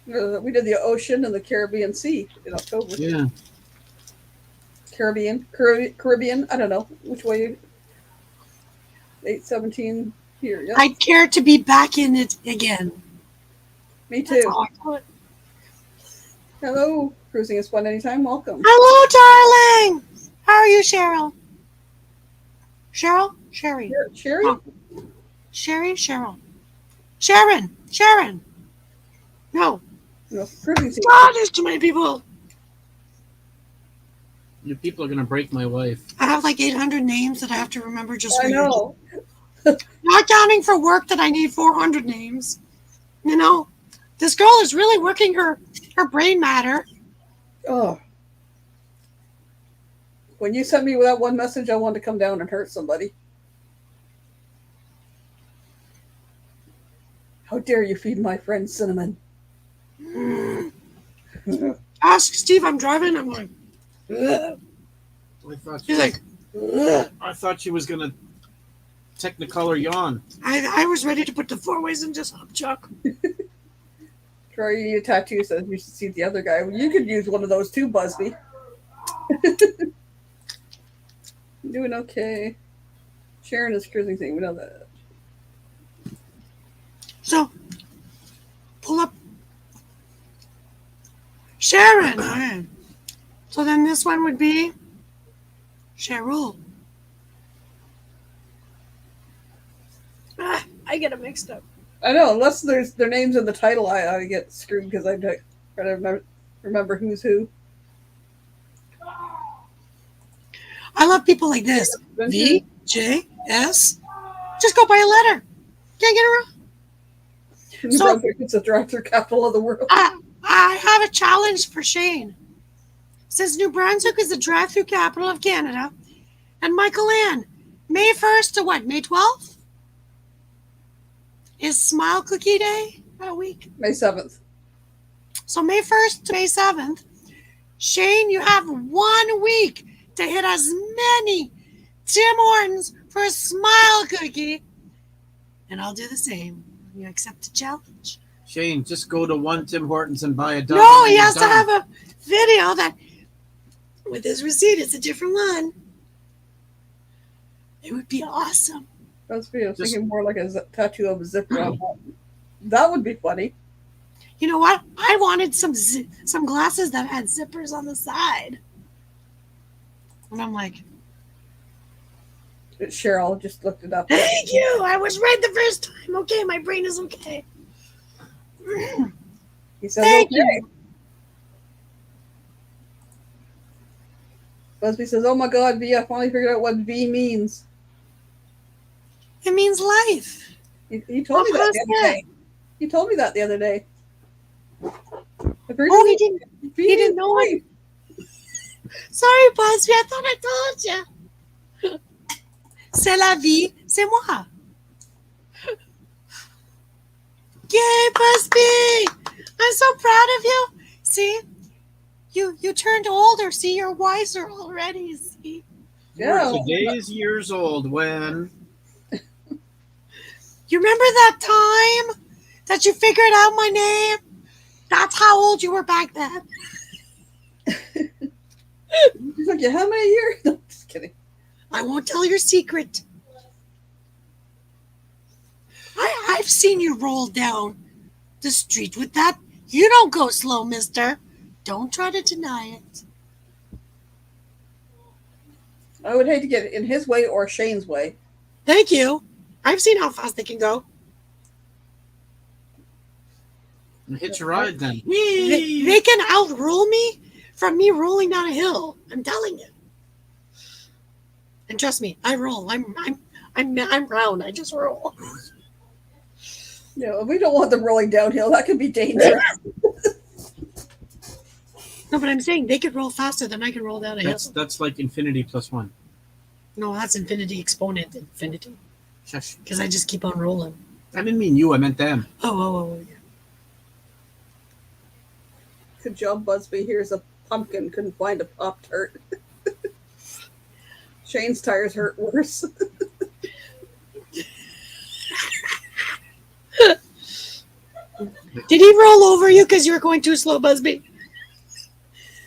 we did the ocean and the Caribbean Sea in October. Yeah. Caribbean. I don't know which way. 8:17 here. Yeah, I'd care to be back in it again. me That's too. all I thought. Hello, cruising is fun anytime. Welcome. Hello, darling. How are you, Cheryl? Cheryl? Sherry. Sherry. Oh. Sherry? Cheryl. Sharon. No. No, cruising season. God, there's too many people. You people are going to break my wife. I have like 800 names that I have to remember just for I know. Not counting for work that I need 400 names. You know, this girl is really working her brain matter. Oh. When you sent me that one message, I wanted to come down and hurt somebody. How dare you feed my friend Cinnamon? Ask Steve, I'm driving. I'm going, ugh. I thought He's like, ugh. I thought she was going to Technicolor yawn. I was ready to put the 4 ways and just hop chuck. Troy, you need a tattoo, so you should see the other guy. Well, you could use one of those too, Busby. Doing okay. Sharon is cruising thing. We know that. So, pull up. Sharon. All right. So then this one would be Cheryl. I get it mixed up. I know, unless there's their names in the title, I get screwed because I try to remember who's who. I love people like this. V, J, S. Just go buy a letter. Can't get around. New Brunswick is the drive-through capital of the world. I have a challenge for Shane. Since New Brunswick is the drive-through capital of Canada, and Michael Ann, May 1st to what? May 12th? Is Smile Cookie Day that week? May 7th. So May 1st to May 7th, Shane, you have 1 week to hit as many Tim Hortons for a Smile Cookie. And I'll do the same. You accept the challenge? Shane, just go to one Tim Hortons and buy a dozen. No, he has to have a video that, with his receipt, it's a different one. It would be awesome. I was thinking more like a tattoo of a zipper on that. That would be funny. You know what? I wanted some glasses that had zippers on the side. And I'm like, Cheryl just looked it up. Thank you. I was right the first time. Okay, my brain is okay. He says, Thank okay. you. Busby says, oh my God, V, I finally figured out what V means. It means life. He told me that course, the other day. He told me that the other day. Oh, he didn't. V He didn't means know life. it. Sorry, Busby. I thought I told you. C'est la vie. C'est moi. Yay, Busby! I'm so proud of you. See, you turned older. See, you're wiser already. See. Yeah. We're today's years old when You remember that time that you figured out my name? That's how old you were back then. He's like, yeah, how many years? No, just kidding. I won't tell your secret. I've seen you roll down the street with that. You don't go slow, mister. Don't try to deny it. I would hate to get in his way or Shane's way. Thank you. I've seen how fast they can go. hitch a ride then. They can outrule me from me rolling down a hill. I'm telling you. And trust me, I roll. I'm round. I just roll. No, we don't want them rolling downhill. That could be dangerous. No, but I'm saying they could roll faster than I can roll down a hill. That's like infinity plus one. No, that's infinity exponent infinity. Shush. Because I just keep on rolling. I didn't mean you. I meant them. Oh, yeah. Good job, Busby. Here's a pumpkin. Couldn't find a Pop-Tart. Shane's tires hurt worse. Did he roll over you because you were going too slow, Busby?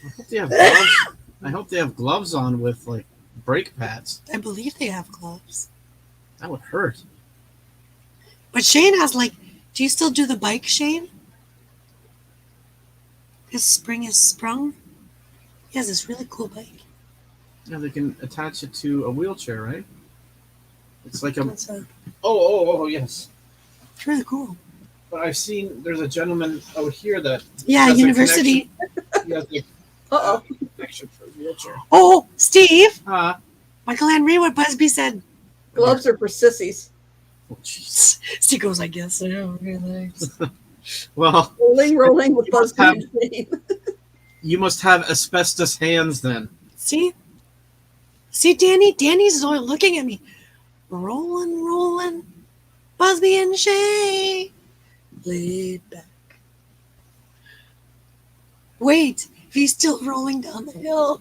I hope they have gloves. I hope they have gloves on with like brake pads. I believe they have gloves. That would hurt. But Shane has do you still do the bike, Shane? His spring is sprung. He has this really cool bike. Yeah, they can attach it to a wheelchair, right? It's like a. It's Yes. really cool. But I've seen there's a gentleman out here that Yeah, has a university. he has a Uh-oh. connection for a wheelchair. Oh, Steve. Ah. Michael Henry, what Busby said. Gloves are for sissies. Oh, jeez. Steve goes, I guess. Okay, thanks. Well, Rolling with You must Busby have- and Shane. you must have asbestos hands then. See? See, Danny? Danny's always looking at me. Rolling. Busby and Shay. Laid back. Wait, if he's still rolling down the hill.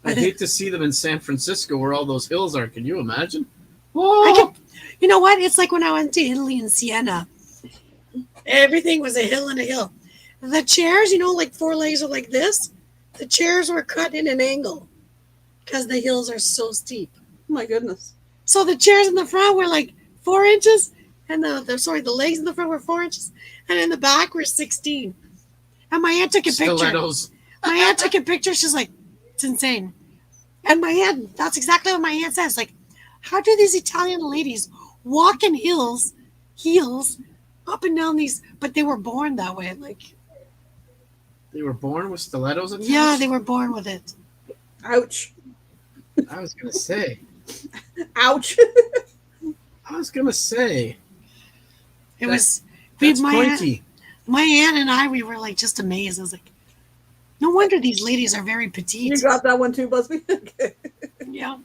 I'd hate to see them in San Francisco where all those hills are. Can you imagine? You know what? It's like when I went to Italy in Siena. Everything was a hill and a hill. The chairs, like 4 legs are like this. The chairs were cut in an angle because the hills are so steep. Oh my goodness. So the chairs in the front were like 4 inches, and the legs in the front were 4 inches, and in the back were 16. And my aunt took a picture. Stilettos. My aunt took a picture. She's like, it's insane. And my aunt, that's exactly what my aunt says. Like, how do these Italian ladies walk in heels up and down these? But they were born that way. Like, They were born with stilettos attached? yeah, they were born with it. Ouch. I was going to say. Ouch. It was. That's my pointy. aunt and I, we were like just amazed. I was like, no wonder these ladies are very You petite. got that one too, Busby? Okay. Yeah.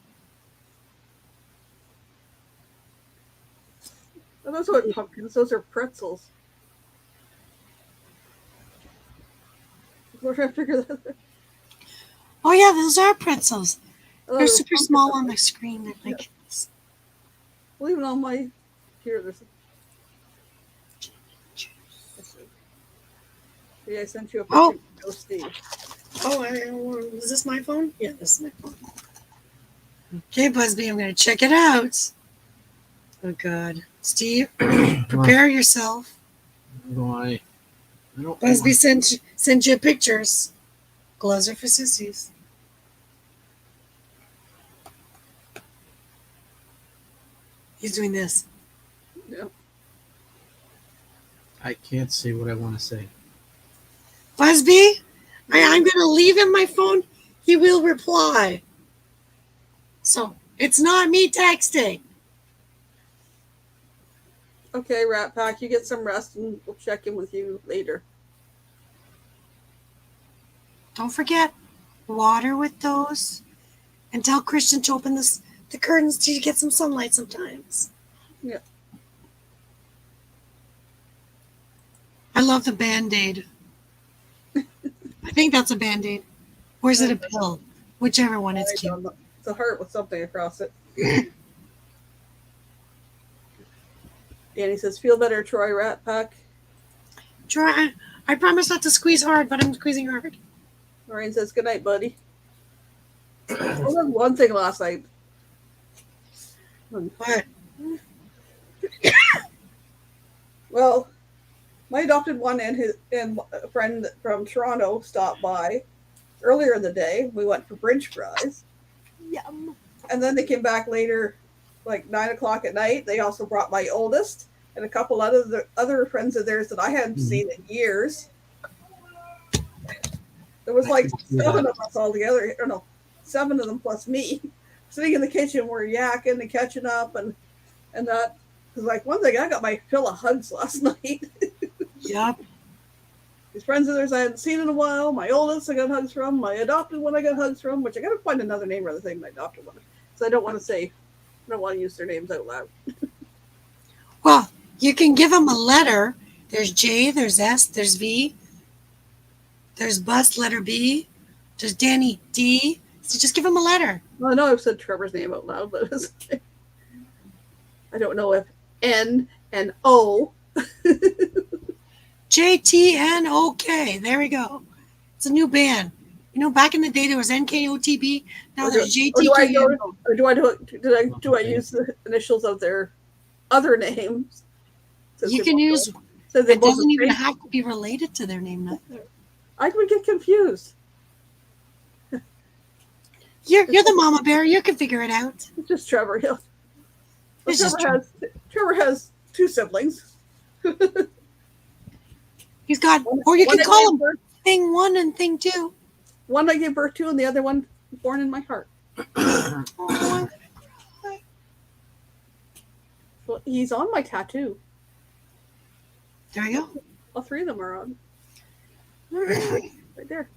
Oh, those aren't pumpkins. Those are pretzels. We're trying to figure that out. Oh yeah, those are pretzels. Oh, They're super pumpkins. small on the screen. They're like. Well, even on my here, there's. Yeah, I sent you a picture. Oh. Oh, Steve. Oh, is this my phone? Yeah, this is my phone. Okay, Busby, I'm going to check it out. Oh, God. Steve, prepare yourself. I don't Busby sent you pictures. Gloves are for sissies. He's doing this. Yeah. I can't say what I want to say. Busby, I'm going to leave him my phone. He will reply. So it's not me texting. Okay, Rat Pack, you get some rest and we'll check in with you later. Don't forget, water with those. And tell Christian to open the curtains to get some sunlight sometimes. Yeah. I love the Band-Aid. I think that's a Band-Aid. Or is it a pill? Whichever one, it's cute. It's a heart with something across it. Danny says, feel better, Troy, Rat Pack. Troy, I promise not to squeeze hard, but I'm squeezing hard. Lorraine says, good night, buddy. I learned one thing last night. What? Well, my adopted one and a friend from Toronto stopped by earlier in the day. We went for French fries. Yum. And then they came back later, like 9 o'clock at night. They also brought my oldest and a couple other friends of theirs that I hadn't seen in years. There was like 7 of us all together. Or no, 7 of them plus me, sitting in the kitchen. We're yakking and catching up and that. Because like one thing, I got my fill of hugs last night. Yep. These friends of theirs I hadn't seen in a while. My oldest I got hugs from. My adopted one I got hugs from, which I got to find another name rather than my adopted one. So I don't want to use their names out loud. Well, you can give them a letter. There's J, there's S, there's V, there's Bus, letter B, there's Danny D. So just give them a letter. Well, I know I've said Trevor's name out loud, but I don't know if N and O. JTNOK. There we go. It's a new band. You know, back in the day there was NKOTB. Now there's JTK. Or do I use the initials of their other names? You can use. So It doesn't even have to be related to their name. Neither. I would get confused. You're the mama bear. You can figure it out. It's just Trevor. Yeah. It's just Trevor has 2 siblings. He's got, or you can call him thing 1 and thing 2. One I gave birth to, and the other one born in my heart. Oh, Well, he's on my tattoo. there you go. All 3 of them are on. Right there.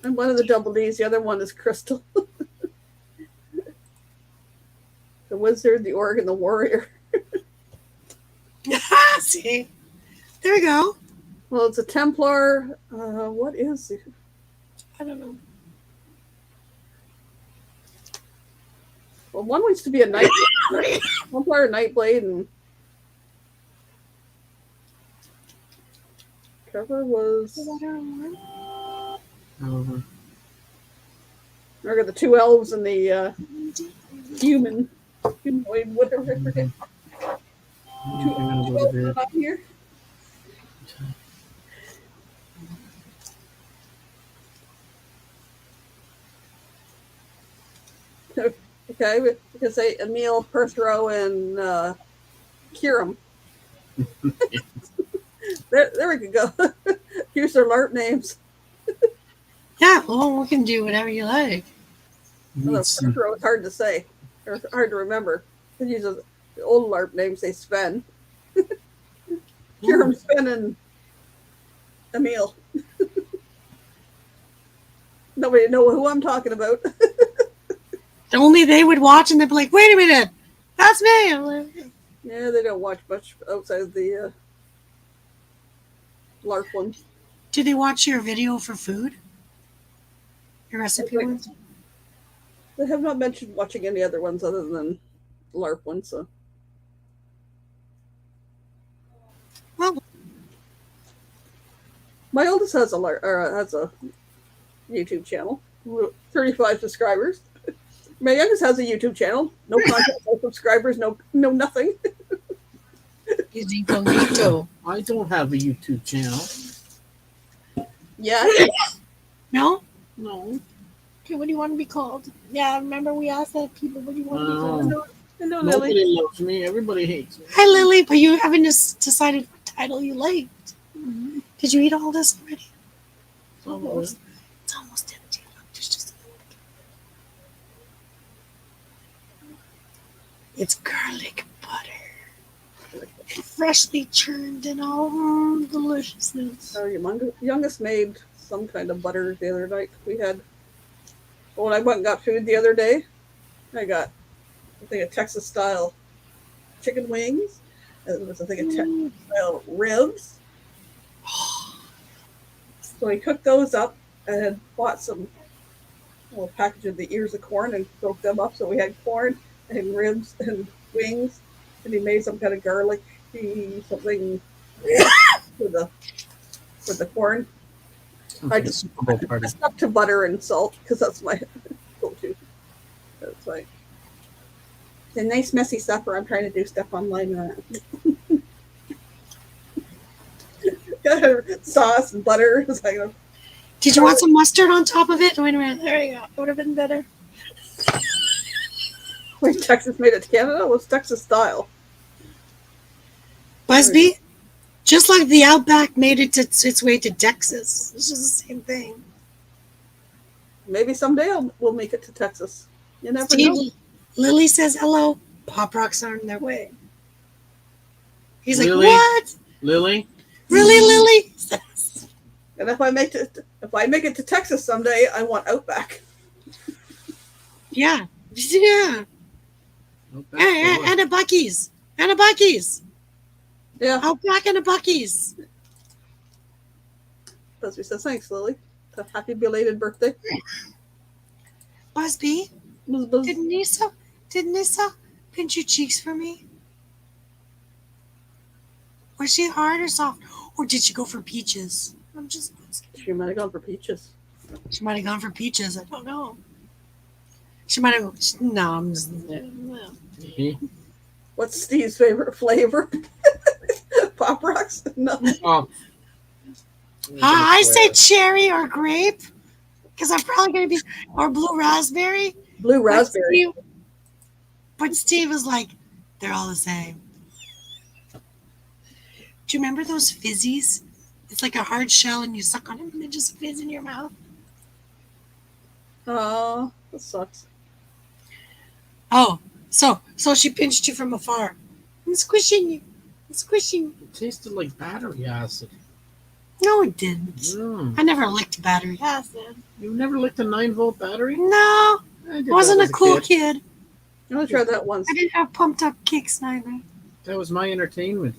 And one of the double D's, the other one is Crystal. The Wizard, the Orc, and the Warrior. See, there we go. Well, it's a Templar. What is it? I don't know. Well, one used to be a Night Templar, Nightblade, and Trevor was. I got the 2 elves and the humanoid, whatever. I forget. 2 elves up here. Okay, we can say Emil, Perthrow, and Kiram. there we can go. Here's their LARP names. Yeah, well, we can do whatever you like. Although Perthrow is hard to say, or hard to remember. It uses the old LARP names, say Sven. Kiram, Sven, and Emil. Nobody know who I'm talking about. Only they would watch and they'd be like, wait a minute, that's me. I'm like, Yeah, they don't watch much outside the LARP ones. do they watch your video for food? Your recipe Okay. ones? They have not mentioned watching any other ones other than LARP ones. So. Well, My oldest has a YouTube channel, 35 subscribers. My youngest has a YouTube channel, no content, no subscribers, no nothing. he's incognito. I don't have a YouTube channel. Yeah, No? No. Okay, what do you want to be called? Yeah, remember we asked that people, what do you want to be No. called? Hello, Lily. Nobody loves me. Everybody hates me. Hi, Lily, but you haven't decided what title you liked. Mhm. Did you eat all this already? It's all good. It's almost empty. Look, there's just a little bit. It's garlic butter. Freshly churned and all deliciousness. Our youngest made some kind of butter the other night. We had, well, when I went and got food the other day, I got, I think, a Texas style chicken wings. And there was, I think, a Texas style ribs. So we cooked those up and had bought some little package of the ears of corn and broke them up. So we had corn and ribs and wings. And he made some kind of garlic something for the corn. I just Super Bowl party. stuck to butter and salt because that's my go-to. That's like it's a nice messy supper. I'm trying to do stuff online. Sauce and butter. It's like, Did you want some mustard on top of it? Wait a minute. There you go. It would have been better. when Texas made it to Canada, it was Texas style. Busby, just like the Outback made it its way to Texas. It's just the same thing. Maybe someday we'll make it to Texas. You never Steve, know. Lily says hello. Pop rocks are on their way. He's Lily? like, what? Lily? Really, Lily? And if I make it to Texas someday, I want Outback. Yeah. Yeah. Oh, that's the one. And a Buc-ee's. And a Buc-ee's. Yeah. Outback and a Buc-ee's. Busby says, thanks, Lily. Happy belated birthday. Busby, Buzz, buzz. did Nissa pinch your cheeks for me? Was she hard or soft? Or did she go for peaches? I'm just She might have gone for peaches. She might have gone for peaches. I don't know. She might have. No, I'm just. No. Mhm. What's Steve's favorite flavor? Pop Rocks? No. Oh. I say cherry or grape because I'm probably going to be. Or blue raspberry. Blue raspberry. But Steve is like, they're all the same. Do you remember those fizzies? It's like a hard shell and you suck on it and they just fizz in your mouth. Oh, that sucks. Oh, so she pinched you from afar. I'm squishing you. I'm squishing you. It tasted like battery acid. No, it didn't. Mm. I never licked battery acid. You never licked a 9-volt battery? No, I did I wasn't that a as cool kid. kid. I only tried that once. I didn't have pumped up kicks neither. That was my entertainment.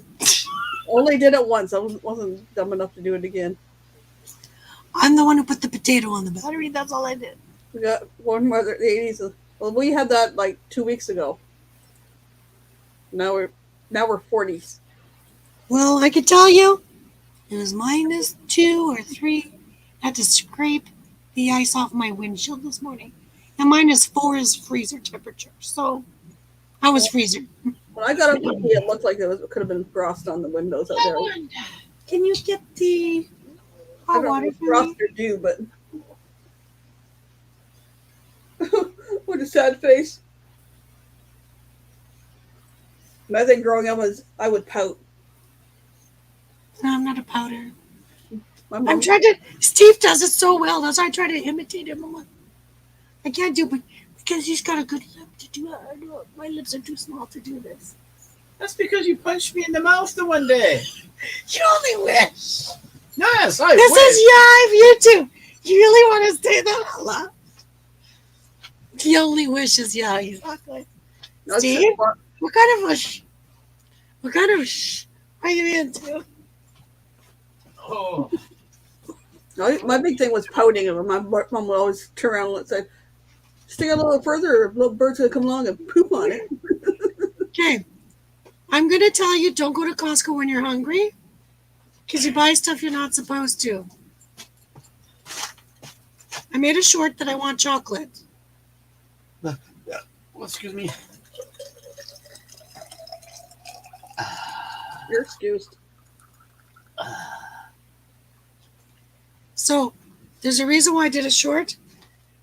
Only did it once. I wasn't dumb enough to do it again. I'm the one who put the potato on the battery. That's all I did. We got one more the 80s. Well, we had that like 2 weeks ago. Now we're 40s. Well, I could tell you, it was -2 or 3. I had to scrape the ice off my windshield this morning. And -4 is freezer temperature. So I was freezer. When I got up with it looked like it could have been frost on the windows out there. Can you get the I hot don't know water if for frost me? or dew, but what a sad face. My thing growing up was I would pout. No, I'm not a powder. My mom, I'm trying to. Steve does it so well. That's why I try to imitate him. I'm like, I can't do it because he's got a good lip to do it. My lips are too small to do this. That's because you punched me in the mouth the one day. You only wish. Yes, I This wish. is Yive YouTube. You really want to say that out loud? He only wishes, yeah, exactly. that's Steve? it. What kind of a what kind of are you into? Oh. My big thing was pouting, and my mom would always turn around and say, "Stick a little further, or little bird's gonna come along and poop on it." Okay, I'm gonna tell you, don't go to Costco when you're hungry, because you buy stuff you're not supposed to. I made a short that I want chocolate. Well, excuse me. You're excused. So, There's a reason why I did a short.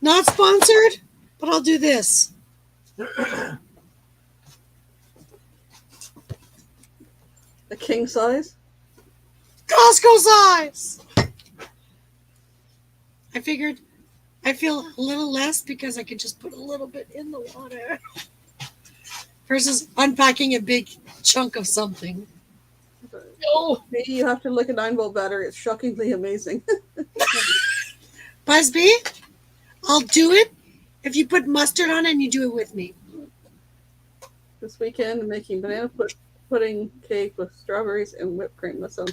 Not sponsored, but I'll do this. The king size. Costco size. I figured I feel a little less because I could just put a little bit in the water versus unpacking a big chunk of something. Oh, Maybe you have to look at 9-volt battery. It's shockingly amazing. Busby, I'll do it if you put mustard on it and you do it with me. This weekend, I'm making banana pudding cake with strawberries and whipped cream. That sounds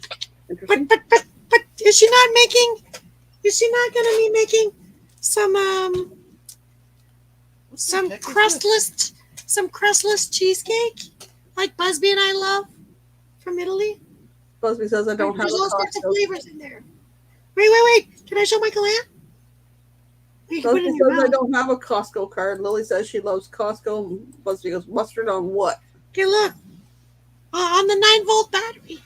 interesting. But is she not making? Is she not going to be making some crustless cheesecake like Busby and I love from Italy? Busby says I don't have There's a all sorts of Costco. flavors in there. Wait! Can I show Michael Ann? You can put it Busby in your says I mouth. don't have a Costco card. Lily says she loves Costco. And Busby goes, mustard on what? Okay, look. On the 9-volt battery.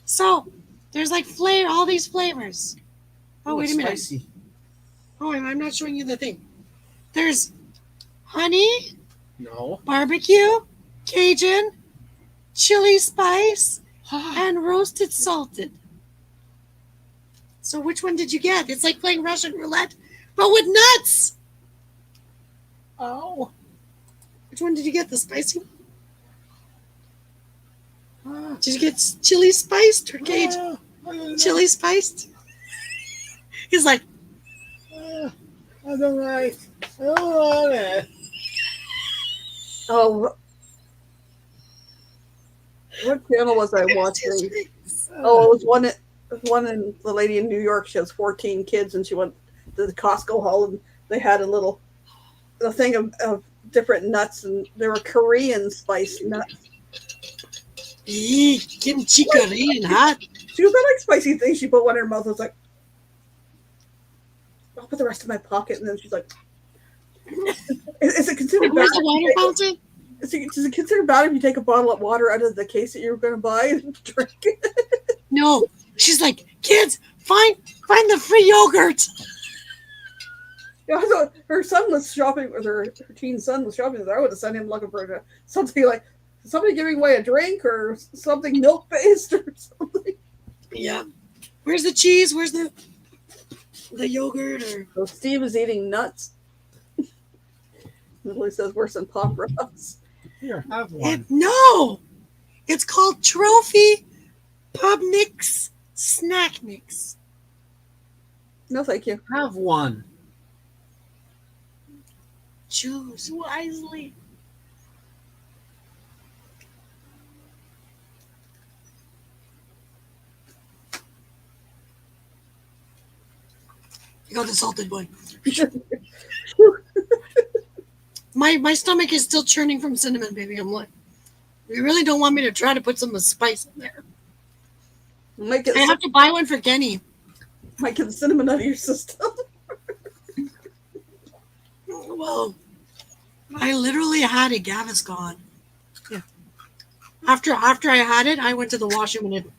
So, there's like all these flavors. Oh, wait a minute. Spicy. Oh, I'm not showing you the thing. There's honey, No. barbecue, Cajun, chili spice, and roasted salted. So which one did you get? It's like playing Russian roulette, but with nuts. Oh. Which one did you get? The spicy one? Did you get chili spiced or Cajun? Chili spiced? He's like, I don't like. I don't want it. Oh, what channel was I watching? Oh, it was one in the lady in New York. She has 14 kids, and she went to the Costco haul, and they had a thing of different nuts, and there were Korean spiced nuts. Kimchi Korean hot. She was like spicy things. She put one in her mouth. I was like, I'll put the rest in my pocket, and then she's like, "Is it considered bad? Where's the water fountain? Is it considered bad if you take a bottle of water out of the case that you were going to buy and drink it?" No. She's like, kids, find the free yogurt. Yeah, so her son was shopping with her teen son was shopping with her. I would have sent him looking for something like somebody giving away a drink or something milk based or something. Yeah. Where's the cheese? Where's the yogurt? Or So Steve is eating nuts. Lily says worse than Pop Rocks. Here, have one. no, it's called Trophy Pub Mix Snack Mix. No, thank you. Have one. Choose wisely. You got the salted one. My stomach is still churning from cinnamon, baby. I'm like, you really don't want me to try to put some spice in there. Might I have to buy one for Kenny. get the cinnamon out of your system. Well, I literally had a Gaviscon. Yeah. After I had it, I went to the washroom and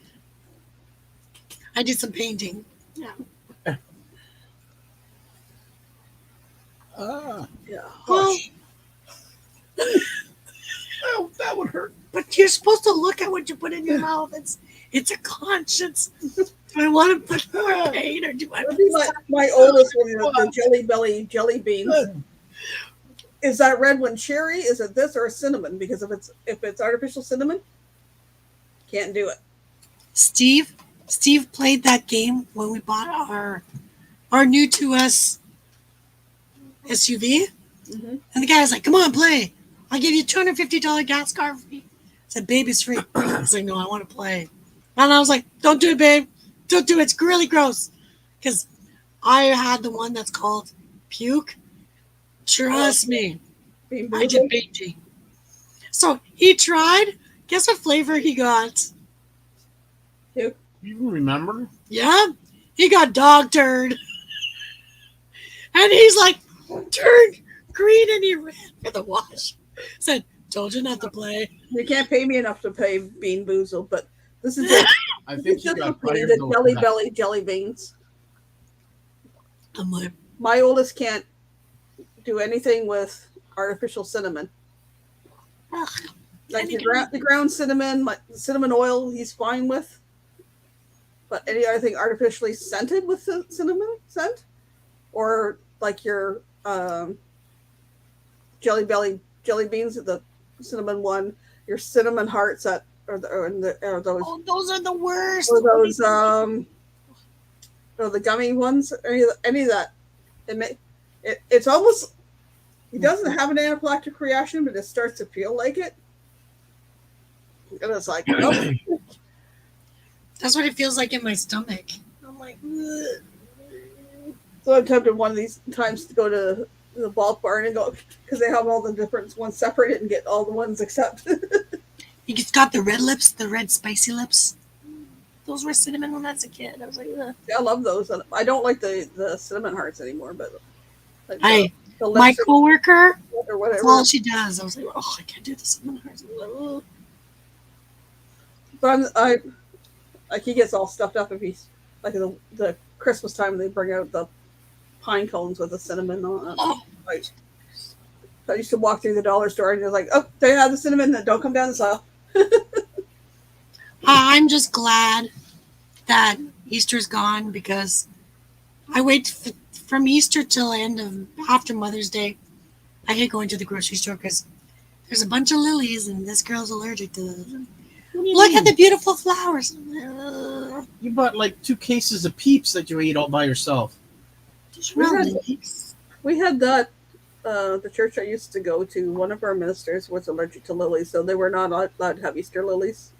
I did some painting. Yeah. Yeah. Well, Oh, that would hurt. but you're supposed to look at what you put in your mouth. It's a conscience. Do I want to put more pain or do I? That'd be my oldest one, the Jelly Belly jelly beans. Is that red one cherry? Is it this or a cinnamon? Because if it's artificial cinnamon, can't do it. Steve played that game when we bought our new to us SUV, Mhm. and the guy was like, "Come on, play. I'll give you $250 gas card free." I said, "Babe, it's free." I was like, "No, I want to play," and I was like, "Don't do it, babe. Don't do it. It's really gross." Because I had the one that's called Puke. Trust me, Bean I boozled. did painting. So he tried. Guess what flavor he got? You even remember? Yeah, he got dog turd. And he's like, turned green and he ran for the wash. Said, told you not to play. You can't pay me enough to pay Bean Boozled, but this is it. I This think is you just got for fired. the though Jelly for that. Belly jelly beans. I'm like, My oldest can't do anything with artificial cinnamon. ugh. Like the ground cinnamon, like the cinnamon oil, he's fine with. But any other thing artificially scented with the cinnamon scent, or like your jelly beans, the cinnamon one, your cinnamon hearts that or those Oh, those are the worst. or those or the gummy ones, any of that. It's almost, it doesn't have an anaphylactic reaction, but it starts to feel like it. And it's like, nope. That's what it feels like in my stomach. I'm like, ugh. So I'm tempted one of these times to go to the bulk barn and go, because they have all the different ones separated, and get all the ones except. It's got the red lips, the red spicy lips. Those were cinnamon when I was a kid. I was like, ugh. I love those. I don't like the cinnamon hearts anymore, but like the My lips coworker, or whatever. that's all she does. I was like, oh, I can't do the cinnamon hearts. I was like, ugh. But like he gets all stuffed up if he's like the Christmas time when they bring out the pine cones with the cinnamon on it. Oh. Like, I used to walk through the dollar store and you're like, oh, they have the cinnamon. Then don't come down this aisle. I'm just glad that Easter's gone because I wait from Easter till the end of after Mother's Day. I hate going to the grocery store because there's a bunch of lilies and this girl's allergic to them. Look at the beautiful flowers. Ugh. You bought like 2 cases of Peeps that you ate all by yourself. We had that. The church I used to go to, one of our ministers was allergic to lilies, so they were not allowed to have Easter lilies.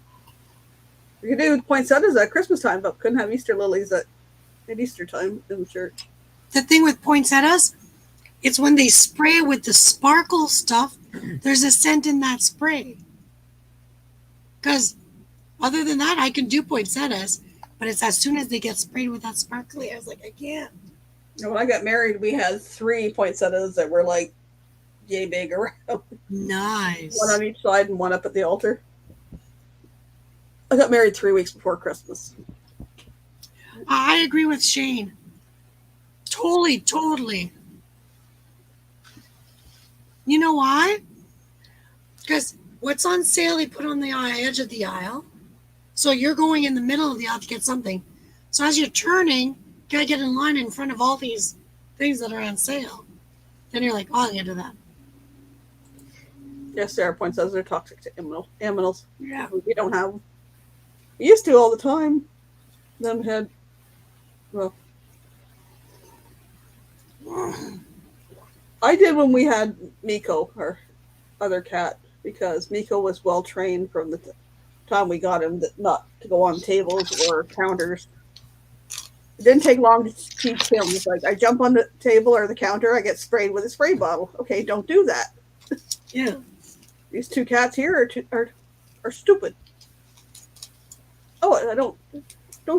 You could do poinsettias at Christmas time, but couldn't have Easter lilies at Easter time in the church. The thing with poinsettias, it's when they spray with the sparkle stuff, there's a scent in that spray. Because other than that, I can do poinsettias, but it's as soon as they get sprayed with that sparkly, I was like, I can't. When I got married, we had 3 poinsettias that were like yay big around. Nice. One on each side and one up at the altar. I got married 3 weeks before Christmas. I agree with Shane. Totally. You know why? Because what's on sale, they put on the edge of the aisle. So you're going in the middle of the aisle to get something. So as you're turning, you gotta get in line in front of all these things that are on sale. Then you're like, oh, I'll get to that. Yes, there are poinsettias. They're toxic to aminals. Yeah. We don't have them. We used to all the time. Them had, well, I did when we had Miko, our other cat, because Miko was well trained from the time we got him not to go on tables or counters. It didn't take long to teach him. It's like I jump on the table or the counter, I get sprayed with a spray bottle. Okay, don't do that. Yeah. These 2 cats here are stupid. Oh, I don't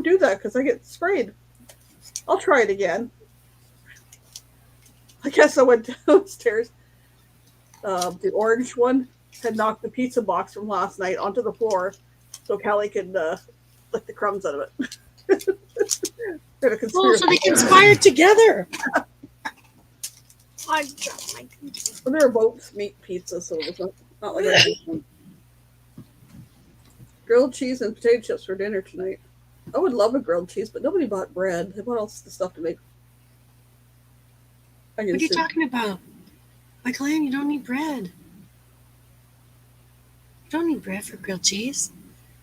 do that because I get sprayed. I'll try it again. I guess I went downstairs. The orange one had knocked the pizza box from last night onto the floor so Callie could lick the crumbs out of it. Oh, so they conspired together. I dropped my computer. Well, they were both meat pizza, so it was not like a grilled cheese and potato chips for dinner tonight. I would love a grilled cheese, but nobody bought bread. They bought all the stuff to make. What are you talking about? Michael Ann, you don't need bread. You don't need bread for grilled cheese.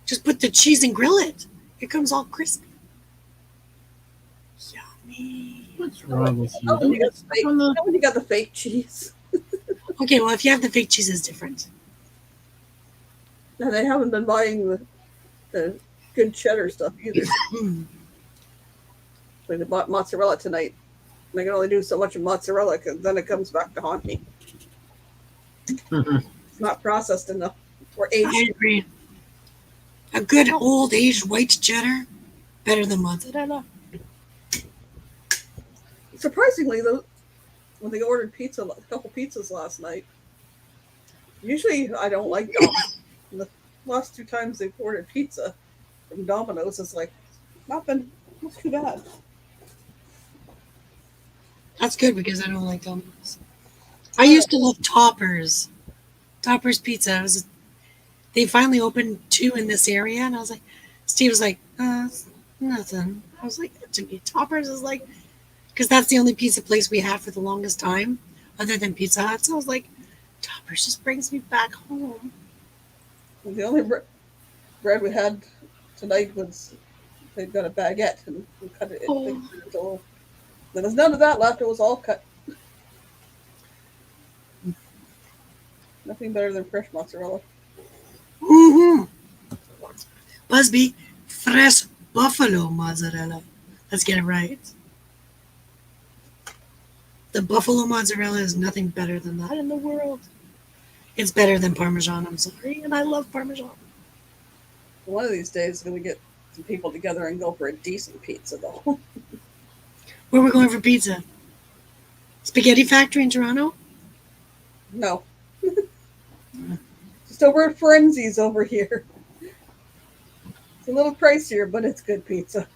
Just put the cheese and grill it. It comes all crispy. Yummy. What's wrong with you? You got the fake cheese. Okay, well, if you have the fake cheese, it's different. And they haven't been buying the good cheddar stuff either. They bought mozzarella tonight. And I can only do so much of mozzarella because then it comes back to haunt me. It's not processed enough or aged. I agree. A good old aged white cheddar, better than mozzarella. Surprisingly, though, when they ordered pizza, a couple pizzas last night, usually I don't like Domino's. The last 2 times they've ordered pizza from Domino's, it's like, not too bad. That's good because I don't like Domino's. I used to love Toppers. Toppers Pizza. They finally opened 2 in this area, and I was like, Steve was like, nothing. I was like, to me, Toppers is like, because that's the only pizza place we had for the longest time, other than Pizza Hut. So I was like, Toppers just brings me back home. The only bread we had tonight was they've got a baguette and we cut it. Oh. There was none of that left. It was all cut. Nothing better than fresh mozzarella. Mm-hmm. Busby, fresh buffalo mozzarella. Let's get it right. The buffalo mozzarella is nothing better than that in the world. It's better than Parmesan, I'm sorry, and I love Parmesan. One of these days, going to get some people together and go for a decent pizza, though. Where we're going for pizza? Spaghetti Factory in Toronto? No. Just over at Frenzy's over here. It's a little pricier, but it's good pizza.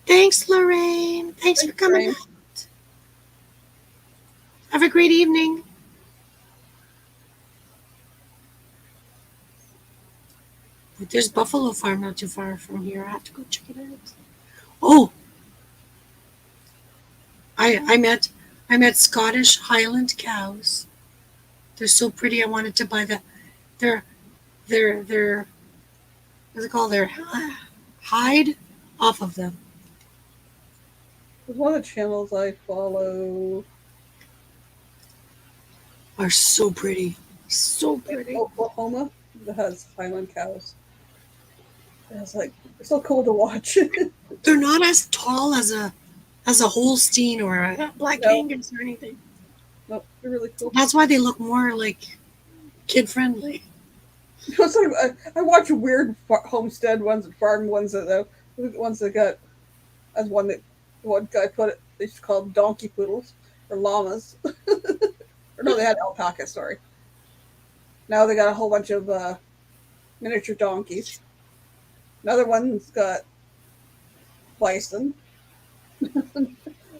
Thanks, Lorraine. Thanks for coming out. Have a great evening. There's Buffalo Farm not too far from here. I have to go check it out. Oh, I met Scottish Highland cows. They're so pretty. I wanted to buy their what's it called? Their hide off of them. There's one of the channels I follow. Are so pretty. So pretty. Oklahoma that has Highland cows. And it's like it's so cool to watch. They're not as tall as a Holstein or a Black Angus or anything. Nope, they're really cool. That's why they look more like kid friendly. It's like, I watch weird homestead ones and farm ones that got as one guy put it. They just called donkey poodles or llamas. Or no, they had alpaca. Sorry. Now they got a whole bunch of miniature donkeys. Another one's got bison.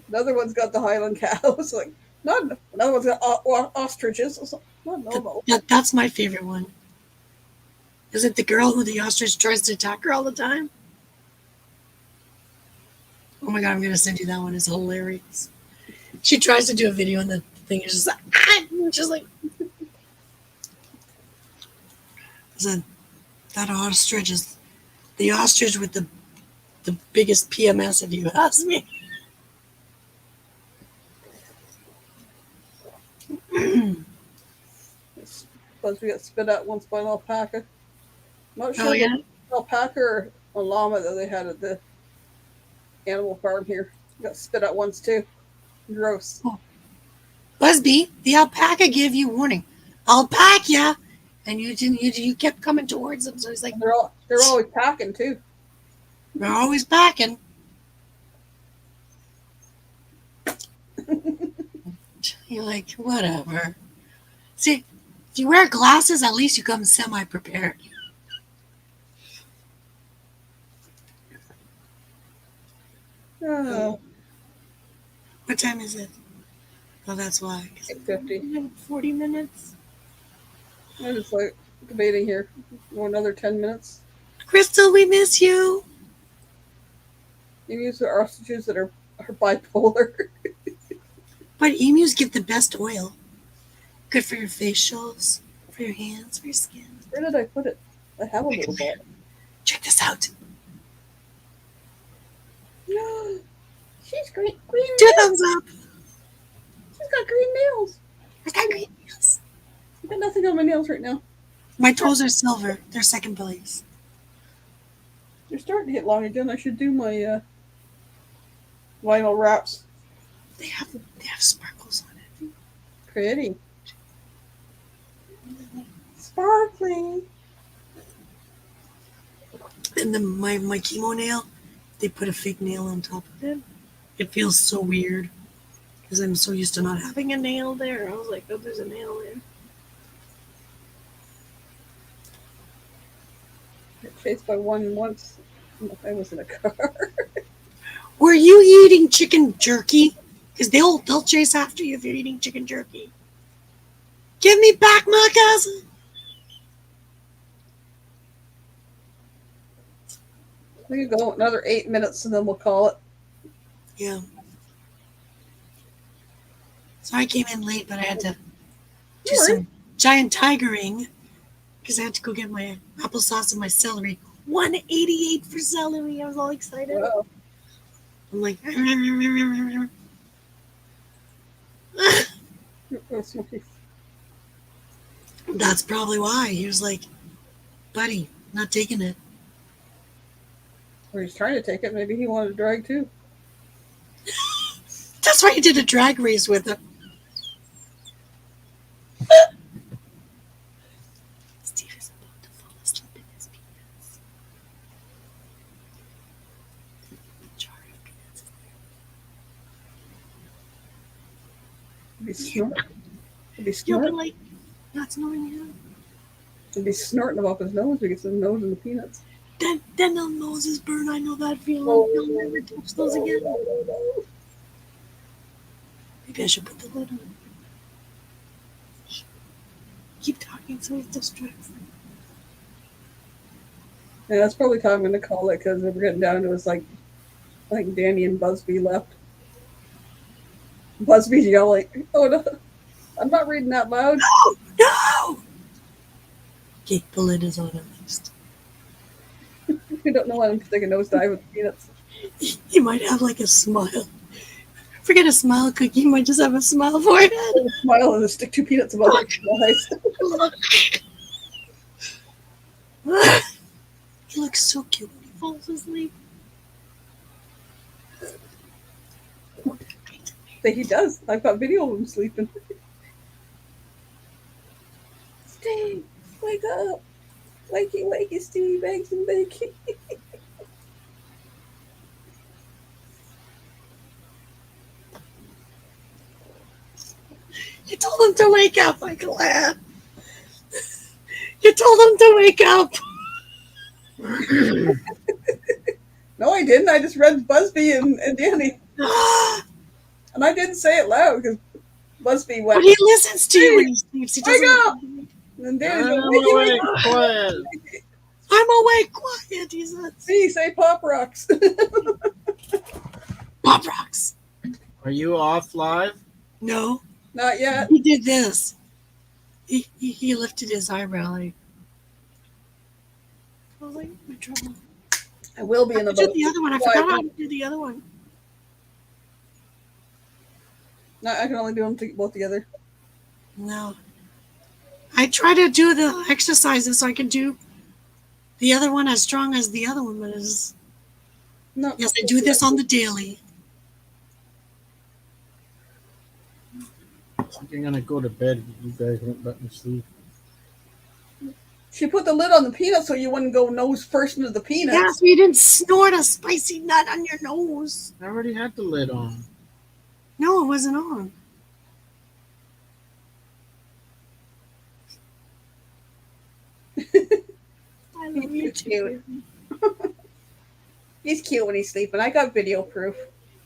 Another one's got the Highland cows. Like another one's got ostriches. Not normal. That's my favorite one. Is it the girl who the ostrich tries to attack her all the time? Oh my god, I'm gonna send you that one. It's hilarious. She tries to do a video and the thing is just like, just like. That ostrich is the ostrich with the biggest PMS, if you ask me. Supposed to get spit out once by an alpaca. Not sure Oh yeah. Alpaca or a llama that they had at the animal farm here. Got spit out once too. Gross. Busby, the alpaca gave you warning. Alpaca, and you kept coming towards them. So he's like, they're always packing too. they're always packing. You're like, whatever. See, if you wear glasses, at least you come semi-prepared. Oh, What time is it? Oh, that's why. 8:50. 40 minutes. I'm just like debating here. Go another 10 minutes. Crystal, we miss you. You use the ostriches that are bipolar. But emus give the best oil. Good for your facials, for your hands, for your skin. Where did I put it? I have a little bit. Check this out. She's green 2 nails. thumbs up. She's got green nails. I got green nails. I've got nothing on my nails right now. My toes are silver. They're second place. They're starting to get long again. I should do my vinyl wraps. They have sparkles on it. Pretty. Sparkly. And then my chemo nail, they put a fake nail on top of it. It feels so weird because I'm so used to not having a nail there. I was like, oh, there's a nail there. Got chased by one once. I was in a car. Were you eating chicken jerky? Because they'll chase after you if you're eating chicken jerky. Give me back my cousin. We could go another 8 minutes and then we'll call it. Yeah. So I came in late, but I had to do Sure. some giant tigering because I had to go get my applesauce and my celery. $1.88 for celery. I was all excited. Wow. I'm like, that's probably why. He was like, buddy, not taking it. Or he's trying to take it. Maybe he wanted to drag too. That's why he did a drag race with him. Steve is about to fall asleep in his peanuts. Jar of peanuts. He'd be snorting. He'd be You'll be snorting. like, that's knowing him. He'd be snorting up his nose because his nose in the peanuts. Then the noses burn. I know that feeling. Oh. You'll never touch those again. Maybe I should put the lid on. Shh. Keep talking so it distracts them. Yeah, that's probably how I'm going to call it because we're getting down to it's like Danny and Busby left. Busby's yelling, "Oh no, I'm not reading that loud." No! Okay, the lid is on at least. I don't know why I'm taking a nosedive with peanuts. He might have like a smile. Forget a smile cookie. He might just have a smile forehead. Smile and stick 2 peanuts above his eyes. He looks so cute when he falls asleep. But he does. I've got video of him sleeping. Steve, wake up. Wakey, wakey, Stevie Banks and Bakey. You told him to wake up, I'm glad. You told him to wake up. No, I didn't. I just read Busby and Danny. And I didn't say it loud because Busby went. But he listens to you when he sleeps. He Wake doesn't. up! And Danny's I'm going, wakey, awake, wakey. quiet. I'm awake, quiet, he says. See, say Pop Rocks. Pop rocks. Are you off live? No, Not yet. he did this. He lifted his eyebrow like. I was like, I'm in trouble. I will be in I about. did the other one. I 5 forgot how to minutes. do the other one. No, I can only do them both together. No. I try to do the exercises so I can do the other one as strong as the other one, but it's, No. yes, I do this on the daily. I think I'm gonna go to bed. You guys won't let me sleep. She put the lid on the peanuts so you wouldn't go nose first into the peanuts. Yeah, so you didn't snort a spicy nut on your nose. I already had the lid on. No, it wasn't on. I love you too. He's cute when he's sleeping. I got video proof.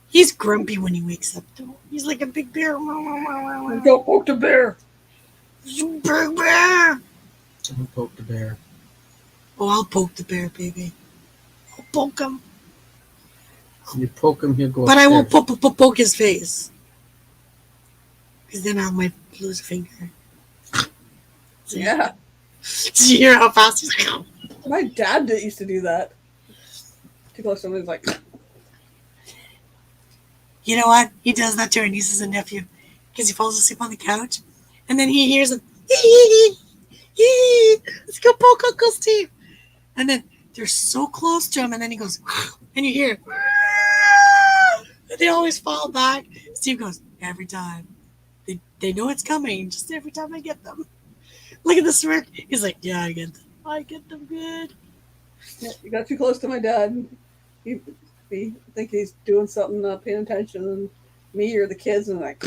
He's grumpy when he wakes up, though. He's like a big bear. Big Go poke the bear. bear. Don't poke the bear. Oh, I'll poke the bear, baby. I'll poke him. You poke him, he'll go. But I won't upstairs. poke his face. Because then I might lose a finger. See? Yeah. Did you hear how fast he's going? My dad used to do that. Too close to him, he's like, You know what? He does that to our nieces and nephew. Because he falls asleep on the couch. And then he hears him. Let's go poke Uncle Steve. And then they're so close to him. And then he goes, and you hear, and they always fall back. Steve goes, every time. They know it's coming. Just every time I get them. Look at the smirk. He's like, yeah, I get them. I get them good. yeah, you got too close to my dad. He think he's doing something, not paying attention, and me or the kids, and like,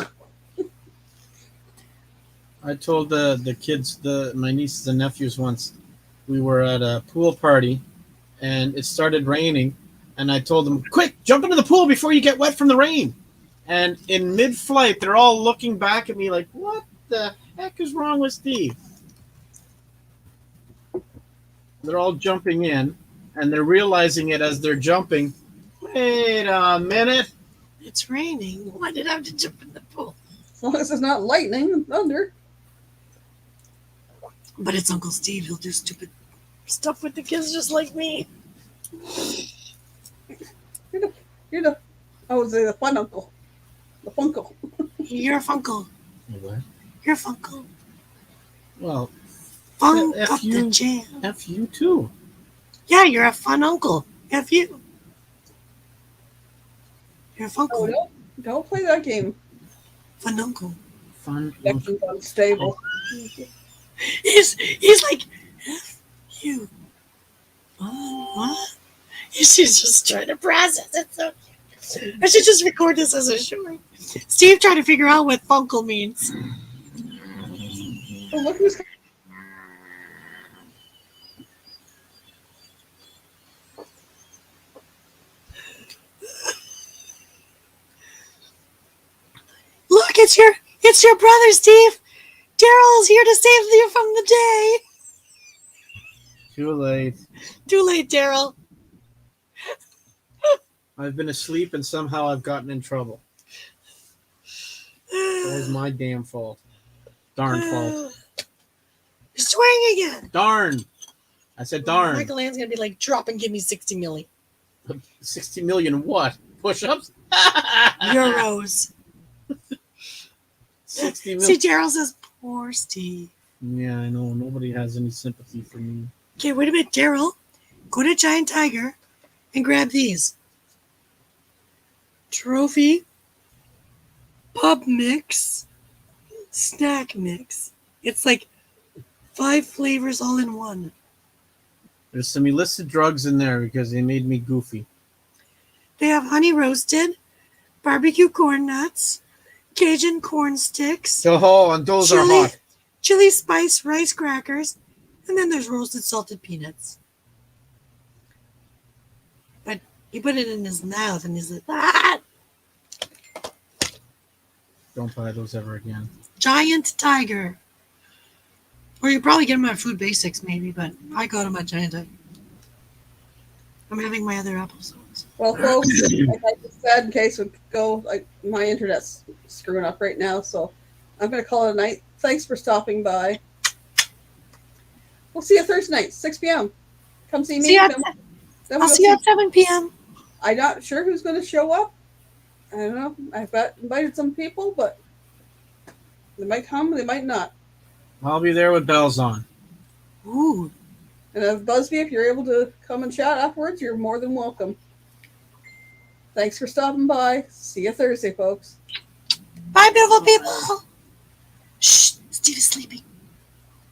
I told the kids, my nieces and nephews once, we were at a pool party, and it started raining, and I told them, quick, jump into the pool before you get wet from the rain. And in mid-flight, they're all looking back at me like, what the heck is wrong with Steve? They're all jumping in, and they're realizing it as they're jumping. Wait a minute. It's raining. Why did I have to jump in the pool? As long as it's not lightning and thunder. But it's Uncle Steve. He'll do stupid stuff with the kids just like me. You're the, I would say the fun uncle. The funkle. You're a funkle. What? You're a funkle. Well, Funk F up the you. jam. F you too. Yeah, you're a fun uncle. F you. You're a Oh, funkle. don't play that game. Fun uncle. Fun. Connection's unstable. He's like, F you. Fun what? She's just trying to process it. So cute. I should just record this as a short. Steve trying to figure out what funkle means. Oh, look who's Look, it's your brother, Steve. Daryl's here to save you from the day. Too late. Too late, Daryl. I've been asleep and somehow I've gotten in trouble. That was my damn fault. Darn fault. You're swearing again. Darn. I said darn. Michael Ann's gonna be like, drop and give me 60 milli 60 million what? Push-ups? euros. 60 See, million. Daryl says, poor Steve. Yeah, I know. Nobody has any sympathy for me. Okay, wait a minute, Daryl. Go to Giant Tiger and grab these. Trophy, pub mix, snack mix. It's like 5 flavors all in one. There's some illicit drugs in there because they made me goofy. They have honey roasted, barbecue corn nuts, Cajun corn sticks, Oh, and those are Chili. hot. chili spice rice crackers, and then there's roasted salted peanuts. But he put it in his mouth and he's like, ah! Don't buy those ever again. Giant Tiger. Or you probably get them at Food Basics maybe, but I got them at Giant Tiger. I'm having my other applesauce. Well, folks, like I just said, in case we go, like my internet's screwing up right now, so I'm going to call it a night. Thanks for stopping by. We'll see you Thursday night, 6 p.m. Come see me. See you at, Then I'll we'll see you at 7 p.m. I'm not sure who's going to show up. I don't know. I've invited some people, but they might come, they might not. I'll be there with bells on. Ooh. And Busby, if you're able to come and chat afterwards, you're more than welcome. Thanks for stopping by. See you Thursday, folks. Bye, beautiful people. Shh, Steve is sleeping.